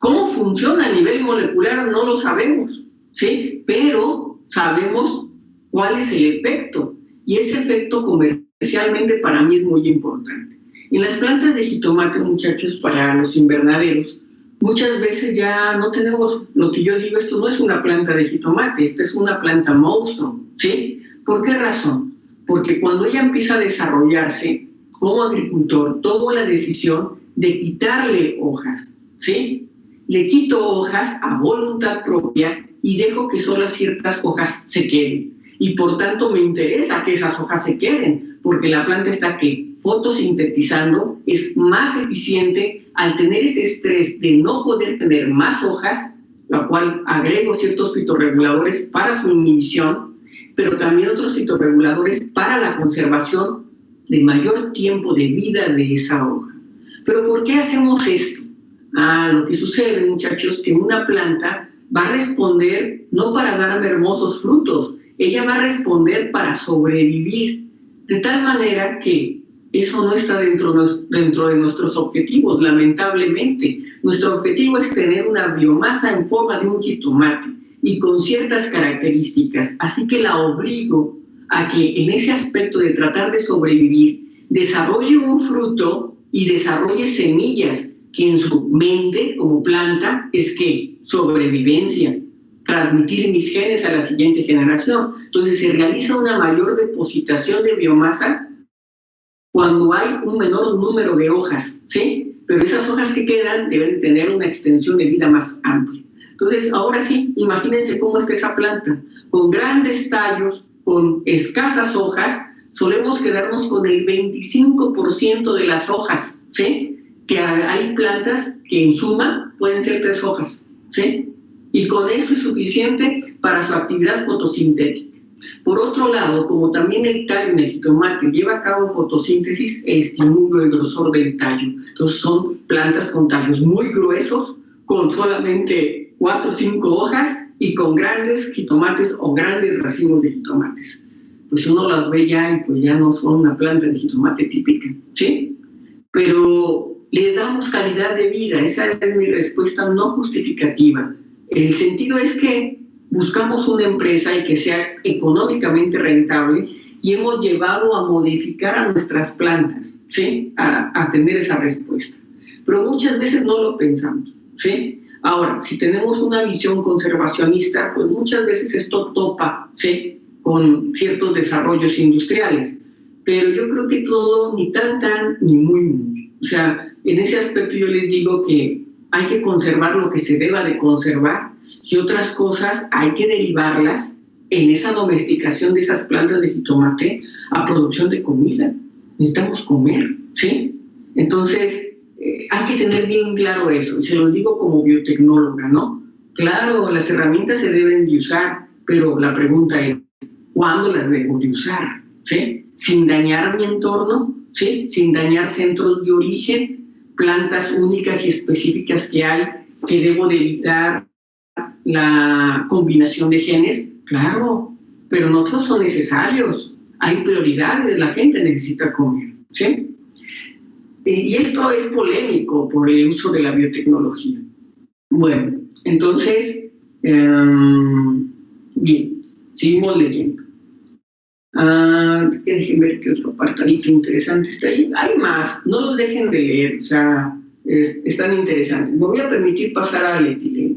¿Cómo funciona a nivel molecular? No lo sabemos, ¿sí? Pero sabemos cuál es el efecto. Y ese efecto comercialmente para mí es muy importante. En las plantas de jitomate, muchachos, para los invernaderos, muchas veces ya no tenemos lo que yo digo, esto no es una planta de jitomate, esta es una planta monstruo, ¿sí? ¿Por qué razón? Porque cuando ella empieza a desarrollarse como agricultor, tomo la decisión de quitarle hojas, ¿sí? Le quito hojas a voluntad propia y dejo que solo ciertas hojas se queden. Y por tanto me interesa que esas hojas se queden, porque la planta está que fotosintetizando, es más eficiente al tener ese estrés de no poder tener más hojas, la cual agrego ciertos fitorreguladores para su inhibición, pero también otros fitorreguladores para la conservación de mayor tiempo de vida de esa hoja. ¿Pero por qué hacemos esto? Lo que sucede, muchachos, es que una planta va a responder no para darme hermosos frutos, ella va a responder para sobrevivir, de tal manera que eso no está dentro de nuestros objetivos, lamentablemente. Nuestro objetivo es tener una biomasa en forma de un jitomate y con ciertas características, así que la obligo a que en ese aspecto de tratar de sobrevivir, desarrolle un fruto y desarrolle semillas que en su mente como planta es que sobrevivencia, transmitir mis genes a la siguiente generación. Entonces se realiza una mayor depositación de biomasa cuando hay un menor número de hojas, ¿sí? Pero esas hojas que quedan deben tener una extensión de vida más amplia. Entonces, ahora sí, imagínense cómo está esa planta, con grandes tallos, con escasas hojas, solemos quedarnos con el 25% de las hojas, ¿sí? Que hay plantas que en suma pueden ser 3 hojas, ¿sí? Y con eso es suficiente para su actividad fotosintética. Por otro lado, como también el tallo en el jitomate lleva a cabo fotosíntesis, estimula el grosor del tallo. Entonces son plantas con tallos muy gruesos, con solamente 4 o 5 hojas y con grandes jitomates o grandes racimos de jitomates. Pues uno las ve ya y pues ya no son una planta de jitomate típica, ¿sí? Pero le damos calidad de vida, esa es mi respuesta no justificativa. El sentido es que buscamos una empresa y que sea económicamente rentable y hemos llevado a modificar a nuestras plantas, ¿sí? A tener esa respuesta. Pero muchas veces no lo pensamos, ¿sí? Ahora, si tenemos una visión conservacionista, pues muchas veces esto topa, ¿sí? Con ciertos desarrollos industriales. Pero yo creo que todo, ni tan, ni muy. O sea, en ese aspecto yo les digo que hay que conservar lo que se deba de conservar y otras cosas hay que derivarlas en esa domesticación de esas plantas de jitomate a producción de comida. Necesitamos comer, ¿sí? Entonces, hay que tener bien claro eso, y se lo digo como biotecnóloga, ¿no? Claro, las herramientas se deben de usar, pero la pregunta es, ¿cuándo las debo de usar? ¿Sí? Sin dañar mi entorno, ¿sí? Sin dañar centros de origen, plantas únicas y específicas que hay, que debo de evitar la combinación de genes, claro, pero no todos son necesarios. Hay prioridades, la gente necesita comer, ¿sí? Y esto es polémico por el uso de la biotecnología. Bueno, entonces, bien, seguimos leyendo. Dejen ver qué otro apartadito interesante está ahí. Hay más, no los dejen de leer, o sea, están interesantes. Me voy a permitir pasar al etileno.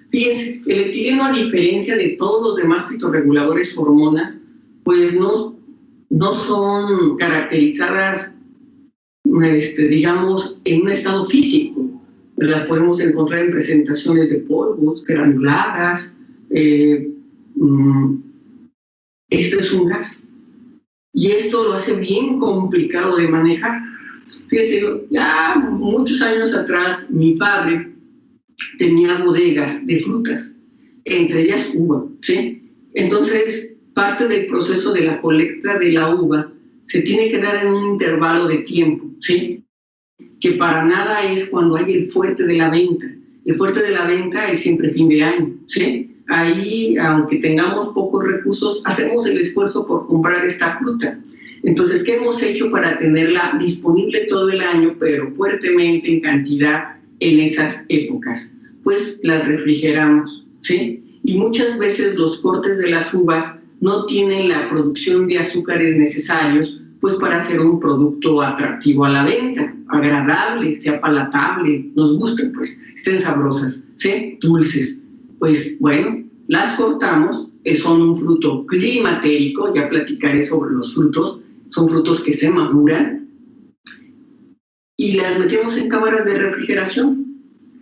Fíjense, el etileno, a diferencia de todos los demás fitorreguladores hormonas, pues no son caracterizadas, digamos, en un estado físico. Las podemos encontrar en presentaciones de polvos, granuladas. Esto es un gas. Y esto lo hace bien complicado de manejar. Fíjense, ya muchos años atrás, mi padre tenía bodegas de frutas, entre ellas uva, ¿sí? Entonces, parte del proceso de la colecta de la uva se tiene que dar en un intervalo de tiempo, ¿sí? Que para nada es cuando hay el fuerte de la venta. El fuerte de la venta es siempre fin de año, ¿sí? Ahí, aunque tengamos pocos recursos, hacemos el esfuerzo por comprar esta fruta. Entonces, ¿qué hemos hecho para tenerla disponible todo el año, pero fuertemente en cantidad en esas épocas? Pues las refrigeramos, ¿sí? Y muchas veces los cortes de las uvas no tienen la producción de azúcares necesarios, pues para hacer un producto atractivo a la venta, agradable, sea palatable, nos gusten, pues, estén sabrosas, ¿sí? Dulces. Pues bueno, las cortamos, son un fruto climatérico, ya platicaré sobre los frutos, son frutos que se maduran, y las metemos en cámaras de refrigeración,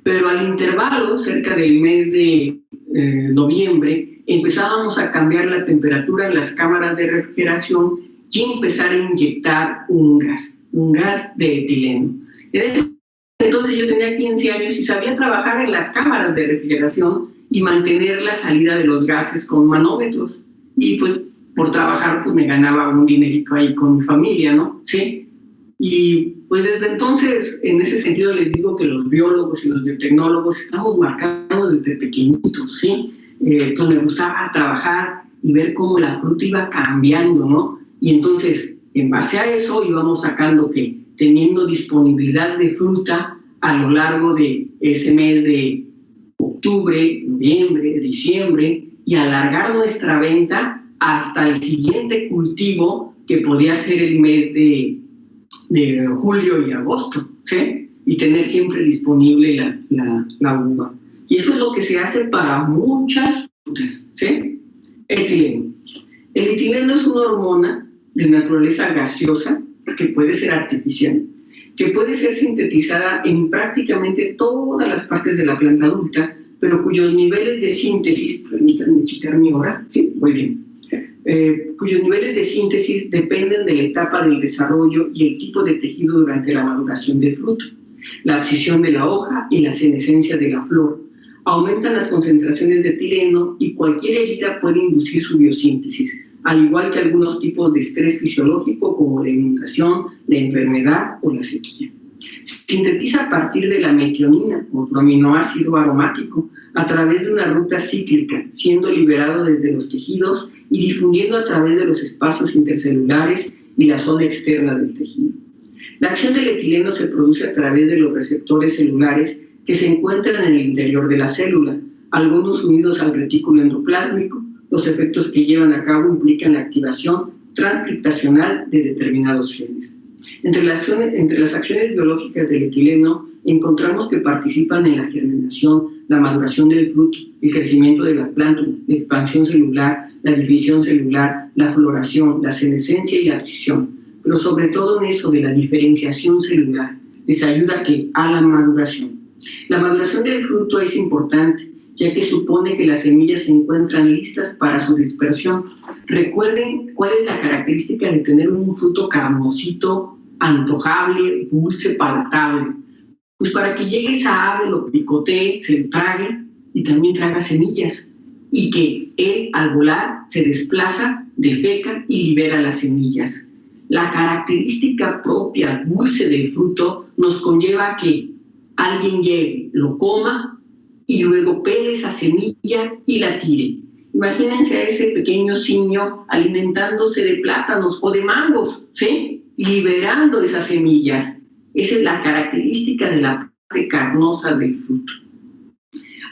pero al intervalo, cerca del mes de noviembre, empezábamos a cambiar la temperatura en las cámaras de refrigeración y empezar a inyectar un gas de etileno. En ese entonces yo tenía 15 años y sabía trabajar en las cámaras de refrigeración y mantener la salida de los gases con manómetros. Y pues por trabajar pues me ganaba un dinerito ahí con mi familia, ¿no? Sí. Y pues desde entonces, en ese sentido les digo que los biólogos y los biotecnólogos estamos marcados desde pequeñitos, ¿sí? Pues me gustaba trabajar y ver cómo la fruta iba cambiando, ¿no? Y entonces, en base a eso, íbamos sacando que teniendo disponibilidad de fruta a lo largo de ese mes de octubre, noviembre, diciembre, y alargar nuestra venta hasta el siguiente cultivo, que podía ser el mes de julio y agosto, ¿sí? Y tener siempre disponible la uva. Y eso es lo que se hace para muchas frutas, ¿sí? Etileno. El etileno es una hormona de naturaleza gaseosa que puede ser artificial, que puede ser sintetizada en prácticamente todas las partes de la planta adulta, pero cuyos niveles de síntesis, permítanme checar mi hora, ¿sí? Muy bien, cuyos niveles de síntesis dependen de la etapa del desarrollo y el tipo de tejido durante la maduración del fruto, la abscisión de la hoja y la senescencia de la flor. Aumentan las concentraciones de etileno y cualquier herida puede inducir su biosíntesis, al igual que algunos tipos de estrés fisiológico como la inundación, la enfermedad o la sequía. Sintetiza a partir de la metionina, otro aminoácido aromático, a través de una ruta cíclica, siendo liberado desde los tejidos y difundiendo a través de los espacios intercelulares y la zona externa del tejido. La acción del etileno se produce a través de los receptores celulares que se encuentran en el interior de la célula, algunos unidos al retículo endoplásmico. Los efectos que llevan a cabo implican la activación transcriptacional de determinados genes. Entre las acciones biológicas del etileno encontramos que participan en la germinación, la maduración del fruto, el crecimiento de la planta, la expansión celular, la división celular, la floración, la senescencia y la abscisión, pero sobre todo en eso de la diferenciación celular, les ayuda a la maduración. La maduración del fruto es importante, ya que supone que las semillas se encuentran listas para su dispersión. Recuerden cuál es la característica de tener un fruto carnosito, antojable, dulce, palatable. Pues para que llegue esa ave, lo picotee, se lo trague y también traga semillas. Y que él, al volar, se desplaza, defeca y libera las semillas. La característica propia dulce del fruto nos conlleva a que alguien llegue, lo coma y luego pele esa semilla y la tire. Imagínense a ese pequeño simio alimentándose de plátanos o de mangos, ¿sí? Liberando esas semillas. Esa es la característica de la parte carnosa del fruto.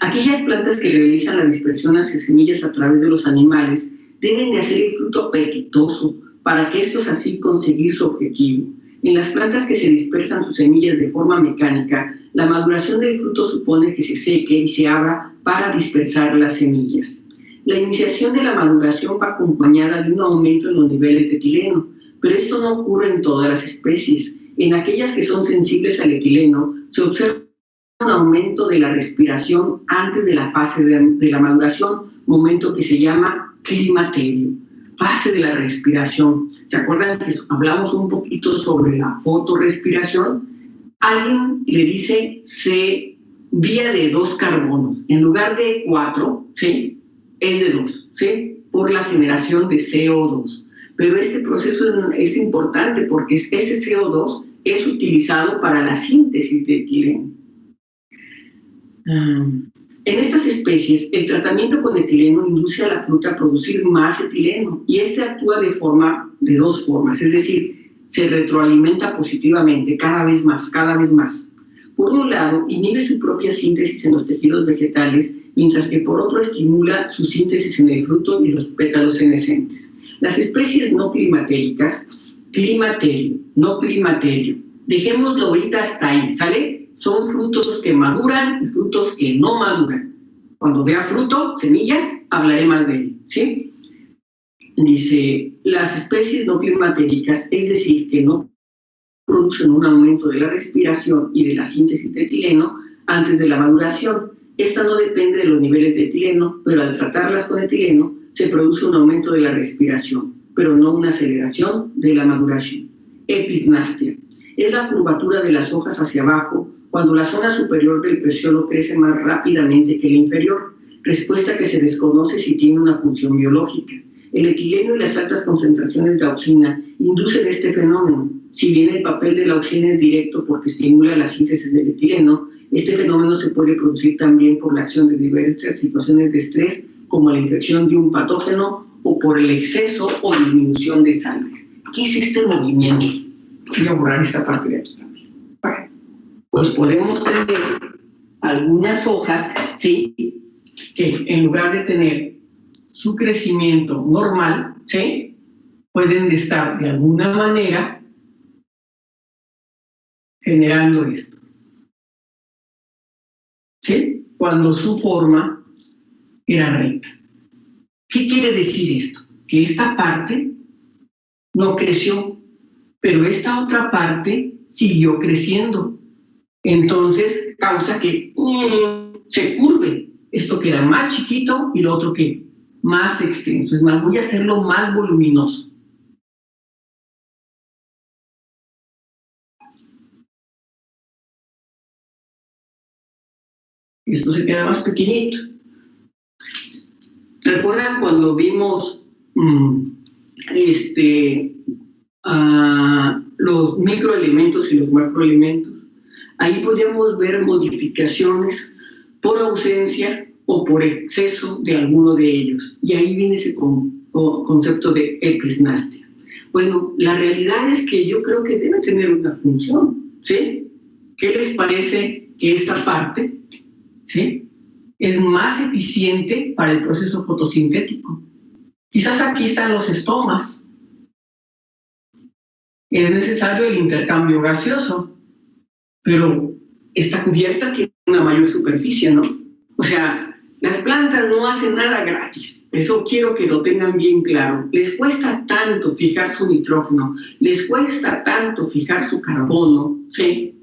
Aquellas plantas que realizan la dispersión hacia semillas a través de los animales deben de hacer el fruto apetitoso para que estos así conseguir su objetivo. En las plantas que se dispersan sus semillas de forma mecánica, la maduración del fruto supone que se seque y se abra para dispersar las semillas. La iniciación de la maduración va acompañada de un aumento en los niveles de etileno, pero esto no ocurre en todas las especies. En aquellas que son sensibles al etileno, se observa un aumento de la respiración antes de la fase de la maduración, momento que se llama climaterio, fase de la respiración. ¿Se acuerdan que hablamos un poquito sobre la fotorrespiración? Alguien le dice vía de 2 carbonos, en lugar de 4, ¿sí? Es de 2, ¿sí? Por la generación de CO2. Pero este proceso es importante porque ese CO2 es utilizado para la síntesis de etileno. En estas especies, el tratamiento con etileno induce a la fruta a producir más etileno y este actúa de 2 formas, es decir, se retroalimenta positivamente cada vez más. Por un lado, inhibe su propia síntesis en los tejidos vegetales, mientras que por otro estimula su síntesis en el fruto y los pétalos senescentes. Las especies no climatéricas, climaterio, no climaterio, dejémoslo ahorita hasta ahí, ¿sale? Son frutos que maduran y frutos que no maduran. Cuando vea fruto, semillas, hablaré más de él, ¿sí? Dice, las especies no climatéricas, es decir, que no producen un aumento de la respiración y de la síntesis de etileno antes de la maduración. Esta no depende de los niveles de etileno, pero al tratarlas con etileno se produce un aumento de la respiración, pero no una aceleración de la maduración. Epignostia es la curvatura de las hojas hacia abajo cuando la zona superior del peciolo crece más rápidamente que la inferior, respuesta que se desconoce si tiene una función biológica. El etileno y las altas concentraciones de auxina inducen este fenómeno. Si bien el papel de la auxina es directo porque estimula la síntesis del etileno, este fenómeno se puede producir también por la acción de diversas situaciones de estrés, como la infección de un patógeno o por el exceso o disminución de sangre. ¿Qué es este movimiento? Voy a borrar esta parte de aquí también. Bueno, pues podemos tener algunas hojas, ¿sí?, que en lugar de tener su crecimiento normal, ¿sí?, pueden estar de alguna manera generando esto, ¿sí?, cuando su forma era recta. ¿Qué quiere decir esto? Que esta parte no creció, pero esta otra parte siguió creciendo. Entonces causa que se curve. Esto queda más chiquito y lo otro que más extenso, es más, voy a hacerlo más voluminoso. Esto se queda más pequeñito. ¿Recuerdan cuando vimos los microelementos y los macroelementos? Ahí podemos ver modificaciones por ausencia o por exceso de alguno de ellos. Y ahí viene ese concepto de episnastia. Bueno, la realidad es que yo creo que debe tener una función, ¿sí? ¿Qué les parece que esta parte, ¿sí?, es más eficiente para el proceso fotosintético? Quizás aquí están los estomas. Es necesario el intercambio gaseoso, pero esta cubierta tiene una mayor superficie, ¿no? O sea, las plantas no hacen nada gratis. Eso quiero que lo tengan bien claro. Les cuesta tanto fijar su nitrógeno, les cuesta tanto fijar su carbono, ¿sí?,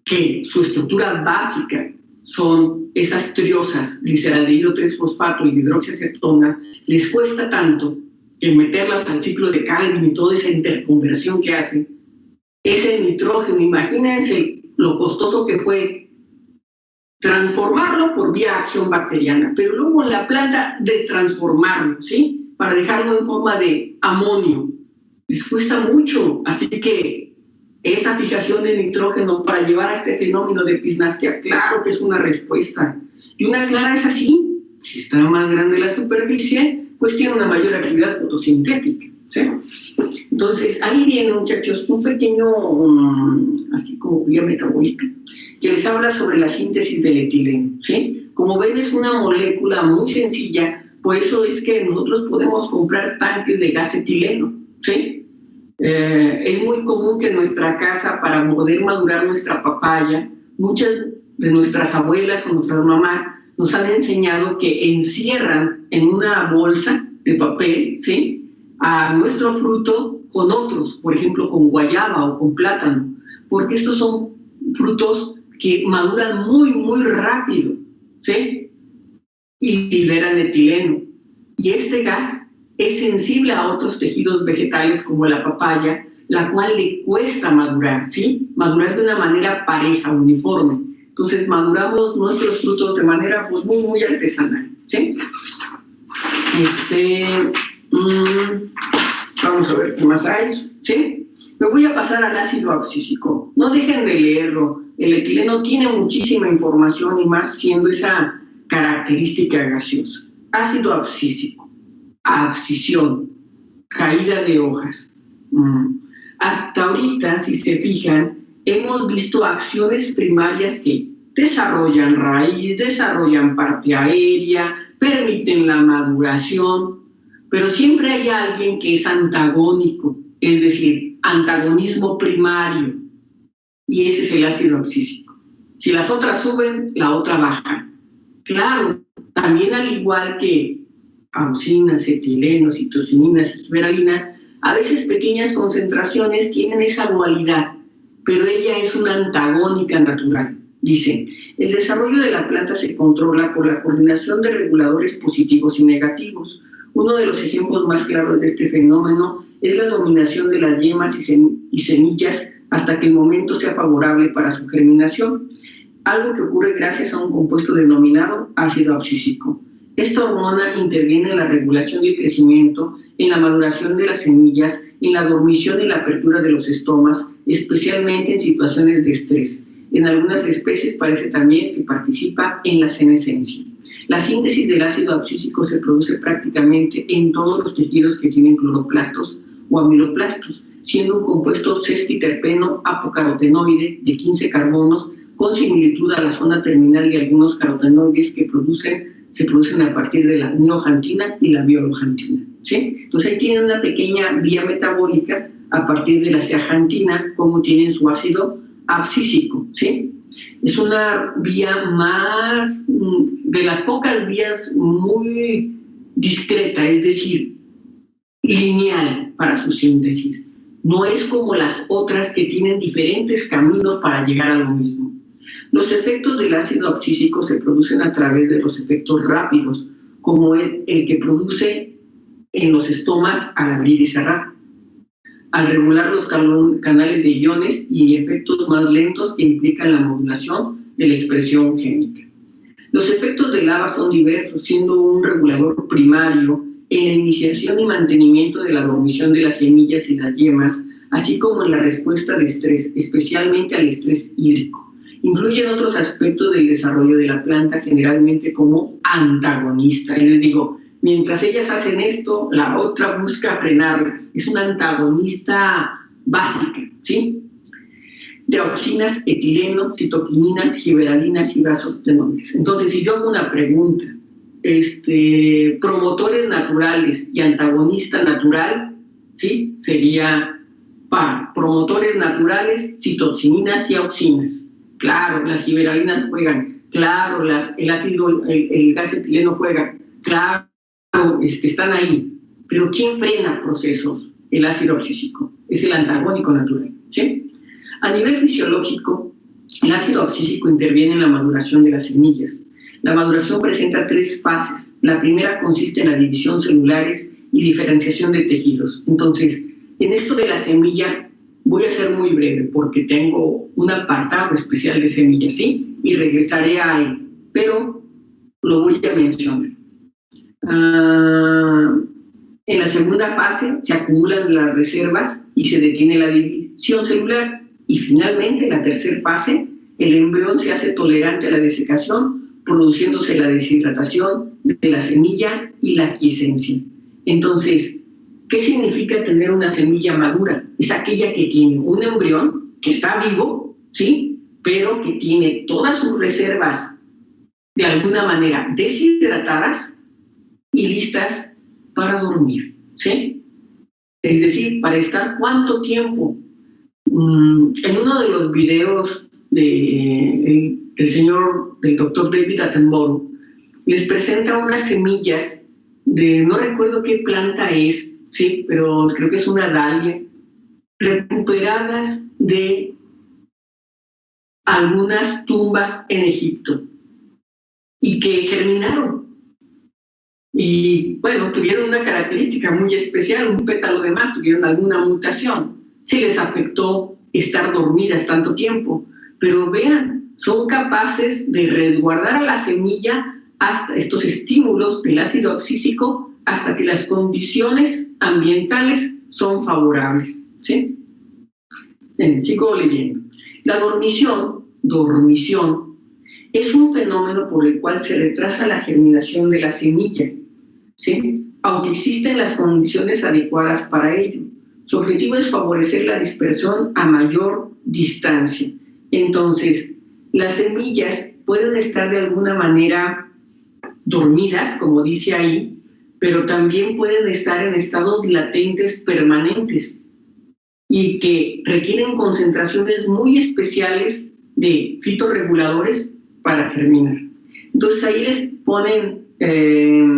que su estructura básica son esas triosas, gliceraldehído 3-fosfato y hidroxiacetona, les cuesta tanto el meterlas al ciclo de Calvin y toda esa interconversión que hacen. Ese nitrógeno, imagínense lo costoso que fue transformarlo por vía acción bacteriana, pero luego en la planta de transformarlo, ¿sí?, para dejarlo en forma de amonio. Les cuesta mucho, así que esa fijación de nitrógeno para llevar a este fenómeno de episnastia, claro que es una respuesta. Y una clara es así: si está más grande la superficie, pues tiene una mayor actividad fotosintética, ¿sí? Entonces, ahí viene, muchachos, un pequeño, así como vía metabólica, que les habla sobre la síntesis del etileno, ¿sí? Como ven, es una molécula muy sencilla, por eso es que nosotros podemos comprar tanques de gas etileno, ¿sí? Es muy común que en nuestra casa, para poder madurar nuestra papaya, muchas de nuestras abuelas o nuestras mamás nos han enseñado que encierran en una bolsa de papel, ¿sí?, a nuestro fruto con otros, por ejemplo con guayaba o con plátano, porque estos son frutos que maduran muy, muy rápido, ¿sí?, y liberan etileno. Y este gas es sensible a otros tejidos vegetales como la papaya, la cual le cuesta madurar, ¿sí?, madurar de una manera pareja, uniforme. Entonces maduramos nuestros frutos de manera pues muy, muy artesanal, ¿sí? Vamos a ver qué más hay, ¿sí? Me voy a pasar al ácido abscísico. No dejen de leerlo. El etileno tiene muchísima información y más siendo esa característica gaseosa. Ácido abscísico, abscisión, caída de hojas. Hasta ahorita, si se fijan, hemos visto acciones primarias que desarrollan raíz, desarrollan parte aérea, permiten la maduración, pero siempre hay alguien que es antagónico, es decir, antagonismo primario, y ese es el ácido abscísico. Si las otras suben, la otra baja. Claro, también al igual que auxinas, etilenos, citosininas y giberalinas, a veces pequeñas concentraciones tienen esa dualidad, pero ella es una antagónica natural. Dicen, el desarrollo de la planta se controla por la coordinación de reguladores positivos y negativos. Uno de los ejemplos más claros de este fenómeno es la dominación de las yemas y semillas hasta que el momento sea favorable para su germinación, algo que ocurre gracias a un compuesto denominado ácido abscísico. Esta hormona interviene en la regulación del crecimiento, en la maduración de las semillas, en la dormición y la apertura de los estomas, especialmente en situaciones de estrés. En algunas especies parece también que participa en la senescencia. La síntesis del ácido abscísico se produce prácticamente en todos los tejidos que tienen cloroplastos o amiloplastos, siendo un compuesto sesquiterpeno apocarotenoide de 15 carbonos con similitud a la zona terminal de algunos carotenoides que se producen a partir de la mioxantina y la bioloxantina, ¿sí? Entonces ahí tienen una pequeña vía metabólica a partir de la zeaxantina, como tienen su ácido abscísico, ¿sí? Es una vía más, de las pocas vías muy discreta, es decir, lineal para su síntesis. No es como las otras que tienen diferentes caminos para llegar a lo mismo. Los efectos del ácido abscísico se producen a través de los efectos rápidos como el que produce en los estomas al abrir y cerrar, al regular los canales de iones y efectos más lentos que implican la modulación de la expresión génica. Los efectos del ABA son diversos, siendo un regulador primario en la iniciación y mantenimiento de la dormición de las semillas y las yemas, así como en la respuesta de estrés, especialmente al estrés hídrico. Influye en otros aspectos del desarrollo de la planta, generalmente como antagonista. Y les digo, mientras ellas hacen esto, la otra busca frenarlas. Es una antagonista básica, ¿sí? De auxinas, etileno, citoquininas, giberalinas y vasostenoides. Entonces, si yo hago una pregunta, promotores naturales y antagonista natural, ¿sí? Sería para promotores naturales, citoquininas y auxinas. Claro, las giberalinas juegan, claro, el gas etileno juega, claro, están ahí. Pero ¿quién frena procesos? El ácido abscísico, es el antagónico natural, ¿sí? A nivel fisiológico, el ácido abscísico interviene en la maduración de las semillas. La maduración presenta 3 fases. La primera consiste en la división celulares y diferenciación de tejidos. Entonces, en esto de la semilla, voy a ser muy breve porque tengo un apartado especial de semillas, ¿sí? Y regresaré a él, pero lo voy a mencionar. En la segunda fase se acumulan las reservas y se detiene la división celular. Y finalmente, en la tercera fase, el embrión se hace tolerante a la desecación, produciéndose la deshidratación de la semilla y la quiescencia. Entonces, ¿qué significa tener una semilla madura? Es aquella que tiene un embrión que está vivo, ¿sí? Pero que tiene todas sus reservas de alguna manera deshidratadas y listas para dormir, ¿sí? Es decir, para estar ¿cuánto tiempo? En uno de los videos del doctor David Attenborough, les presenta unas semillas de, no recuerdo qué planta es, sí, pero creo que es una dalia, recuperadas de algunas tumbas en Egipto y que germinaron. Y bueno, tuvieron una característica muy especial, un pétalo de más, tuvieron alguna mutación. Se les afectó estar dormidas tanto tiempo, pero vean, son capaces de resguardar a la semilla hasta estos estímulos del ácido abscísico hasta que las condiciones ambientales son favorables, ¿sí? Sigo leyendo. La dormición es un fenómeno por el cual se retrasa la germinación de la semilla, ¿sí? Aunque existen las condiciones adecuadas para ello. Su objetivo es favorecer la dispersión a mayor distancia. Entonces, las semillas pueden estar de alguna manera dormidas, como dice ahí, pero también pueden estar en estados latentes permanentes y que requieren concentraciones muy especiales de fitorreguladores para germinar. Entonces ahí les ponen,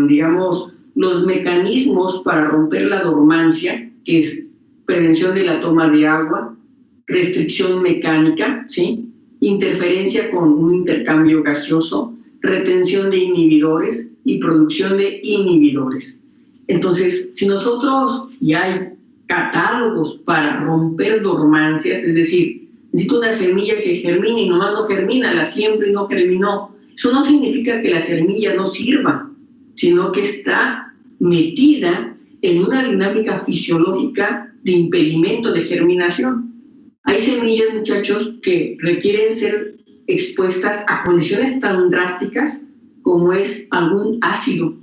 digamos, los mecanismos para romper la dormancia, que es prevención de la toma de agua, restricción mecánica, ¿sí? Interferencia con un intercambio gaseoso, retención de inhibidores y producción de inhibidores. Entonces, si nosotros, y hay catálogos para romper dormancias, es decir, necesito una semilla que germine y nomás no germina, la siembro y no germinó. Eso no significa que la semilla no sirva, sino que está metida en una dinámica fisiológica de impedimento de germinación. Hay semillas, muchachos, que requieren ser expuestas a condiciones tan drásticas como es algún ácido.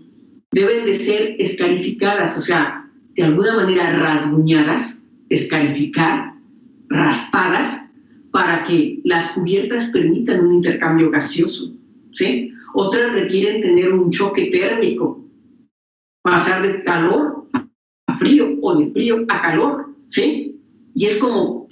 Deben de ser escarificadas, o sea, de alguna manera rasguñadas, escarificar, raspadas, para que las cubiertas permitan un intercambio gaseoso, ¿sí? Otras requieren tener un choque térmico, pasar de calor a frío o de frío a calor, ¿sí? Y es como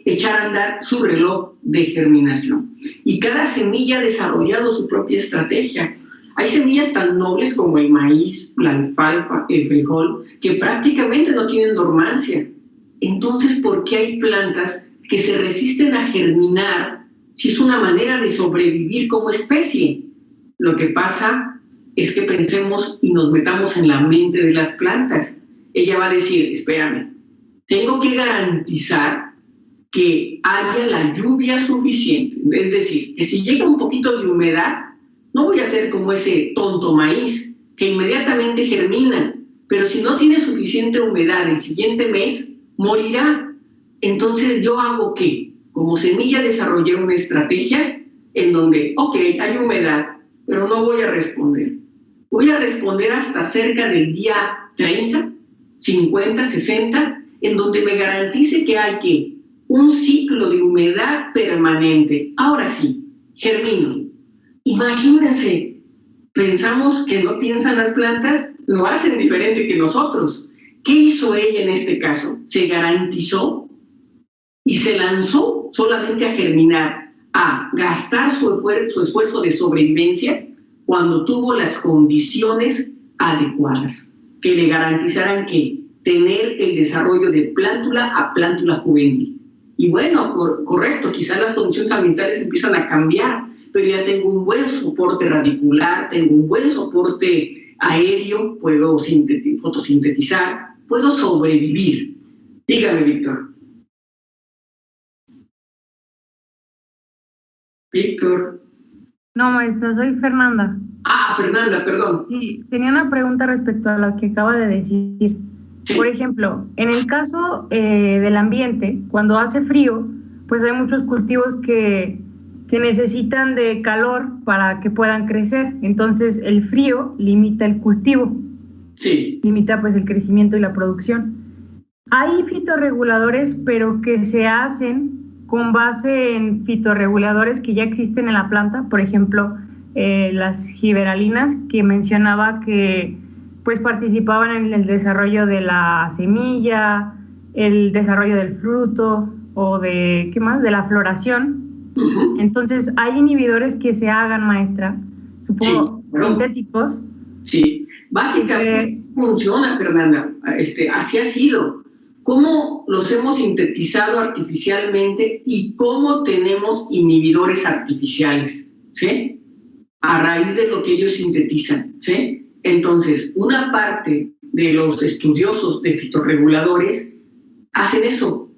echar a andar su reloj de germinación. Y cada semilla ha desarrollado su propia estrategia. Hay semillas tan nobles como el maíz, la alfalfa, el frijol, que prácticamente no tienen dormancia. Entonces, ¿por qué hay plantas que se resisten a germinar si es una manera de sobrevivir como especie? Lo que pasa es que pensemos y nos metamos en la mente de las plantas. Ella va a decir, espérame, tengo que garantizar que haya la lluvia suficiente. Es decir, que si llega un poquito de humedad, no voy a ser como ese tonto maíz que inmediatamente germina, pero si no tiene suficiente humedad el siguiente mes, morirá. Entonces, ¿yo hago qué? Como semilla desarrollé una estrategia en donde, ok, hay humedad, pero no voy a responder. Voy a responder hasta cerca del día 30, 50, 60, en donde me garantice que hay que un ciclo de humedad permanente. Ahora sí, germino. Imagínense, pensamos que no piensan las plantas, lo hacen diferente que nosotros. ¿Qué hizo ella en este caso? Se garantizó y se lanzó solamente a germinar, a gastar su esfuerzo de sobrevivencia cuando tuvo las condiciones adecuadas, que le garantizaran que tener el desarrollo de plántula a plántula juvenil. Y bueno, correcto, quizás las condiciones ambientales empiezan a cambiar, pero ya tengo un buen soporte radicular, tengo un buen soporte aéreo, puedo fotosintetizar, puedo sobrevivir. Dígame, Víctor. Víctor. No, maestra, soy Fernanda. Ah, Fernanda, perdón. Sí, tenía una pregunta respecto a lo que acaba de decir. Sí. Por ejemplo, en el caso del ambiente, cuando hace frío, pues hay muchos cultivos que necesitan de calor para que puedan crecer. Entonces, el frío limita el cultivo. Sí. Limita pues el crecimiento y la producción. Hay fitorreguladores, pero que se hacen con base en fitorreguladores que ya existen en la planta, por ejemplo, las giberalinas, que mencionaba que pues participaban en el desarrollo de la semilla, el desarrollo del fruto o de, ¿qué más?, de la floración. Entonces, hay inhibidores que se hagan, maestra, supongo, sí, sintéticos. Sí, básicamente funciona, Fernanda, así ha sido. ¿Cómo los hemos sintetizado artificialmente y cómo tenemos inhibidores artificiales? ¿Sí? A raíz de lo que ellos sintetizan, ¿sí? Entonces, una parte de los estudiosos de fitorreguladores hacen eso.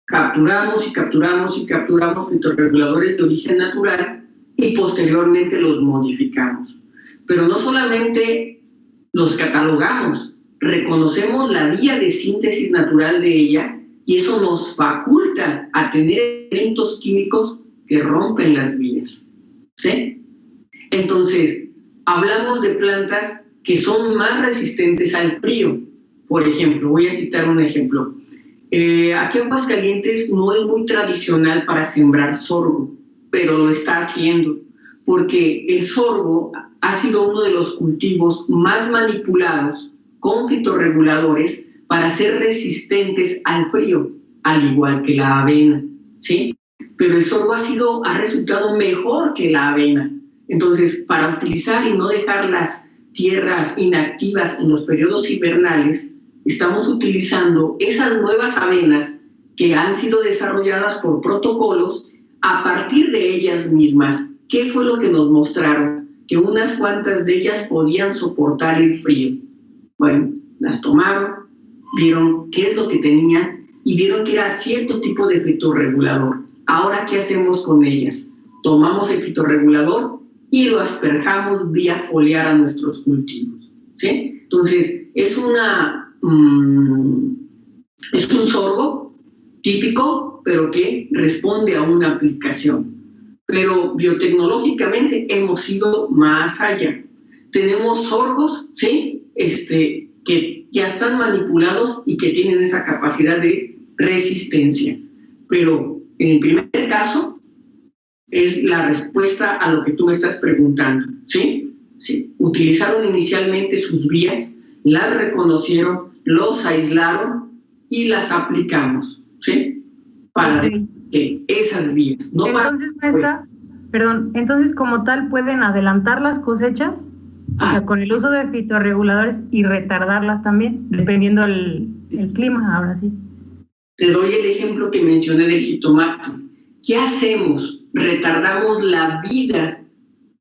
Capturamos y capturamos y capturamos fitorreguladores de origen natural y posteriormente los modificamos. Pero no solamente los catalogamos, reconocemos la vía de síntesis natural de ella y eso nos faculta a tener elementos químicos que rompen las vías, ¿sí? Entonces, hablamos de plantas que son más resistentes al frío. Por ejemplo, voy a citar un ejemplo. Aquí en Aguascalientes no es muy tradicional para sembrar sorgo, pero lo está haciendo, porque el sorgo ha sido uno de los cultivos más manipulados con fitorreguladores para ser resistentes al frío, al igual que la avena, ¿sí? Pero el sorgo ha resultado mejor que la avena. Entonces, para utilizar y no dejar las tierras inactivas en los periodos invernales, estamos utilizando esas nuevas avenas que han sido desarrolladas por protocolos a partir de ellas mismas. ¿Qué fue lo que nos mostraron? Que unas cuantas de ellas podían soportar el frío. Bueno, las tomaron, vieron qué es lo que tenían y vieron que era cierto tipo de fitorregulador. Ahora, ¿qué hacemos con ellas? Tomamos el fitorregulador y lo asperjamos vía foliar a nuestros cultivos, ¿sí? Entonces, es un sorgo típico, pero que responde a una aplicación. Pero biotecnológicamente hemos ido más allá. Tenemos sorgos, ¿sí? Que ya están manipulados y que tienen esa capacidad de resistencia. Pero en el primer caso es la respuesta a lo que tú me estás preguntando, ¿sí? Sí. Utilizaron inicialmente sus vías, las reconocieron, los aislaron y las aplicamos, ¿sí? Para esas vías. No entonces, maestra, perdón, entonces como tal pueden adelantar las cosechas, o sea, con el uso de fitorreguladores y retardarlas también, dependiendo el clima, ahora sí. Te doy el ejemplo que mencioné del jitomate. ¿Qué hacemos? Retardamos la vida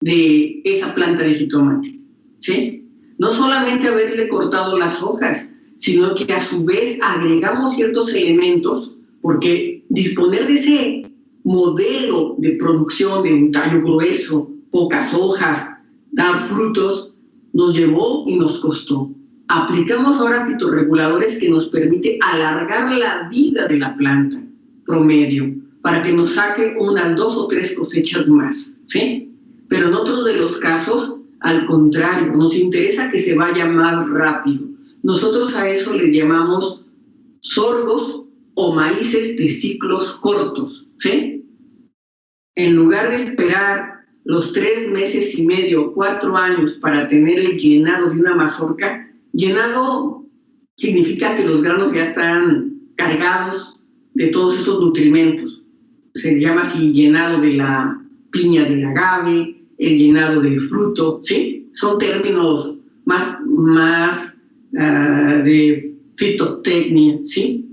de esa planta de jitomate. ¿sí? No solamente haberle cortado las hojas, sino que a su vez agregamos ciertos elementos, porque disponer de ese modelo de producción de un tallo grueso, pocas hojas, dar frutos, nos llevó y nos costó. Aplicamos ahora fitorreguladores que nos permite alargar la vida de la planta promedio para que nos saque unas 2 o 3 cosechas más, ¿sí? Pero en otros de los casos, al contrario, nos interesa que se vaya más rápido. Nosotros a eso le llamamos sorgos o maíces de ciclos cortos, ¿sí? En lugar de esperar los 3 meses y medio, 4 años para tener el llenado de una mazorca, llenado significa que los granos ya están cargados de todos esos nutrimentos. Se llama así llenado de la piña del agave, el llenado del fruto, ¿sí? Son términos más de fitotecnia, ¿sí?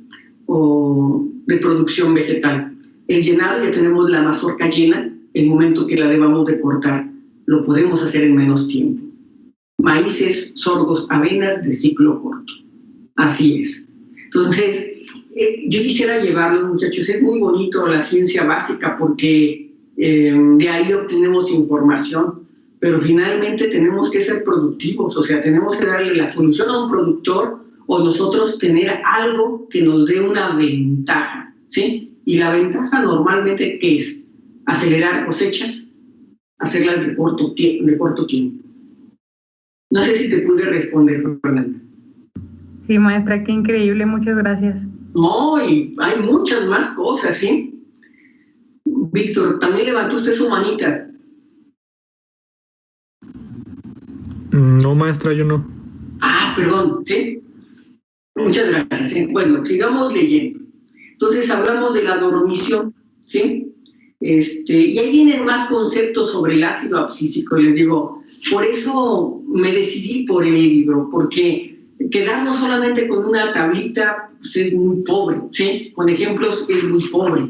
O de producción vegetal. El llenado, ya tenemos la mazorca llena, el momento que la debamos de cortar, lo podemos hacer en menos tiempo. Maíces, sorgos, avenas de ciclo corto. Así es. Entonces, yo quisiera llevarlos, muchachos, es muy bonito la ciencia básica porque de ahí obtenemos información, pero finalmente tenemos que ser productivos, o sea, tenemos que darle la solución a un productor o nosotros tener algo que nos dé una ventaja, ¿sí? Y la ventaja normalmente, ¿qué es? Acelerar cosechas, hacerlas de corto tiempo. No sé si te pude responder, Fernanda. Sí, maestra, qué increíble, muchas gracias. No, y hay muchas más cosas, ¿sí? Víctor, también levantó usted su manita. No, maestra, yo no. Ah, perdón, ¿sí? Muchas gracias, ¿sí? Bueno, sigamos leyendo. Entonces hablamos de la dormición, ¿sí? Y ahí vienen más conceptos sobre el ácido abscísico, les digo. Por eso me decidí por el libro, porque quedarnos solamente con una tablita pues es muy pobre, ¿sí? Con ejemplos es muy pobre.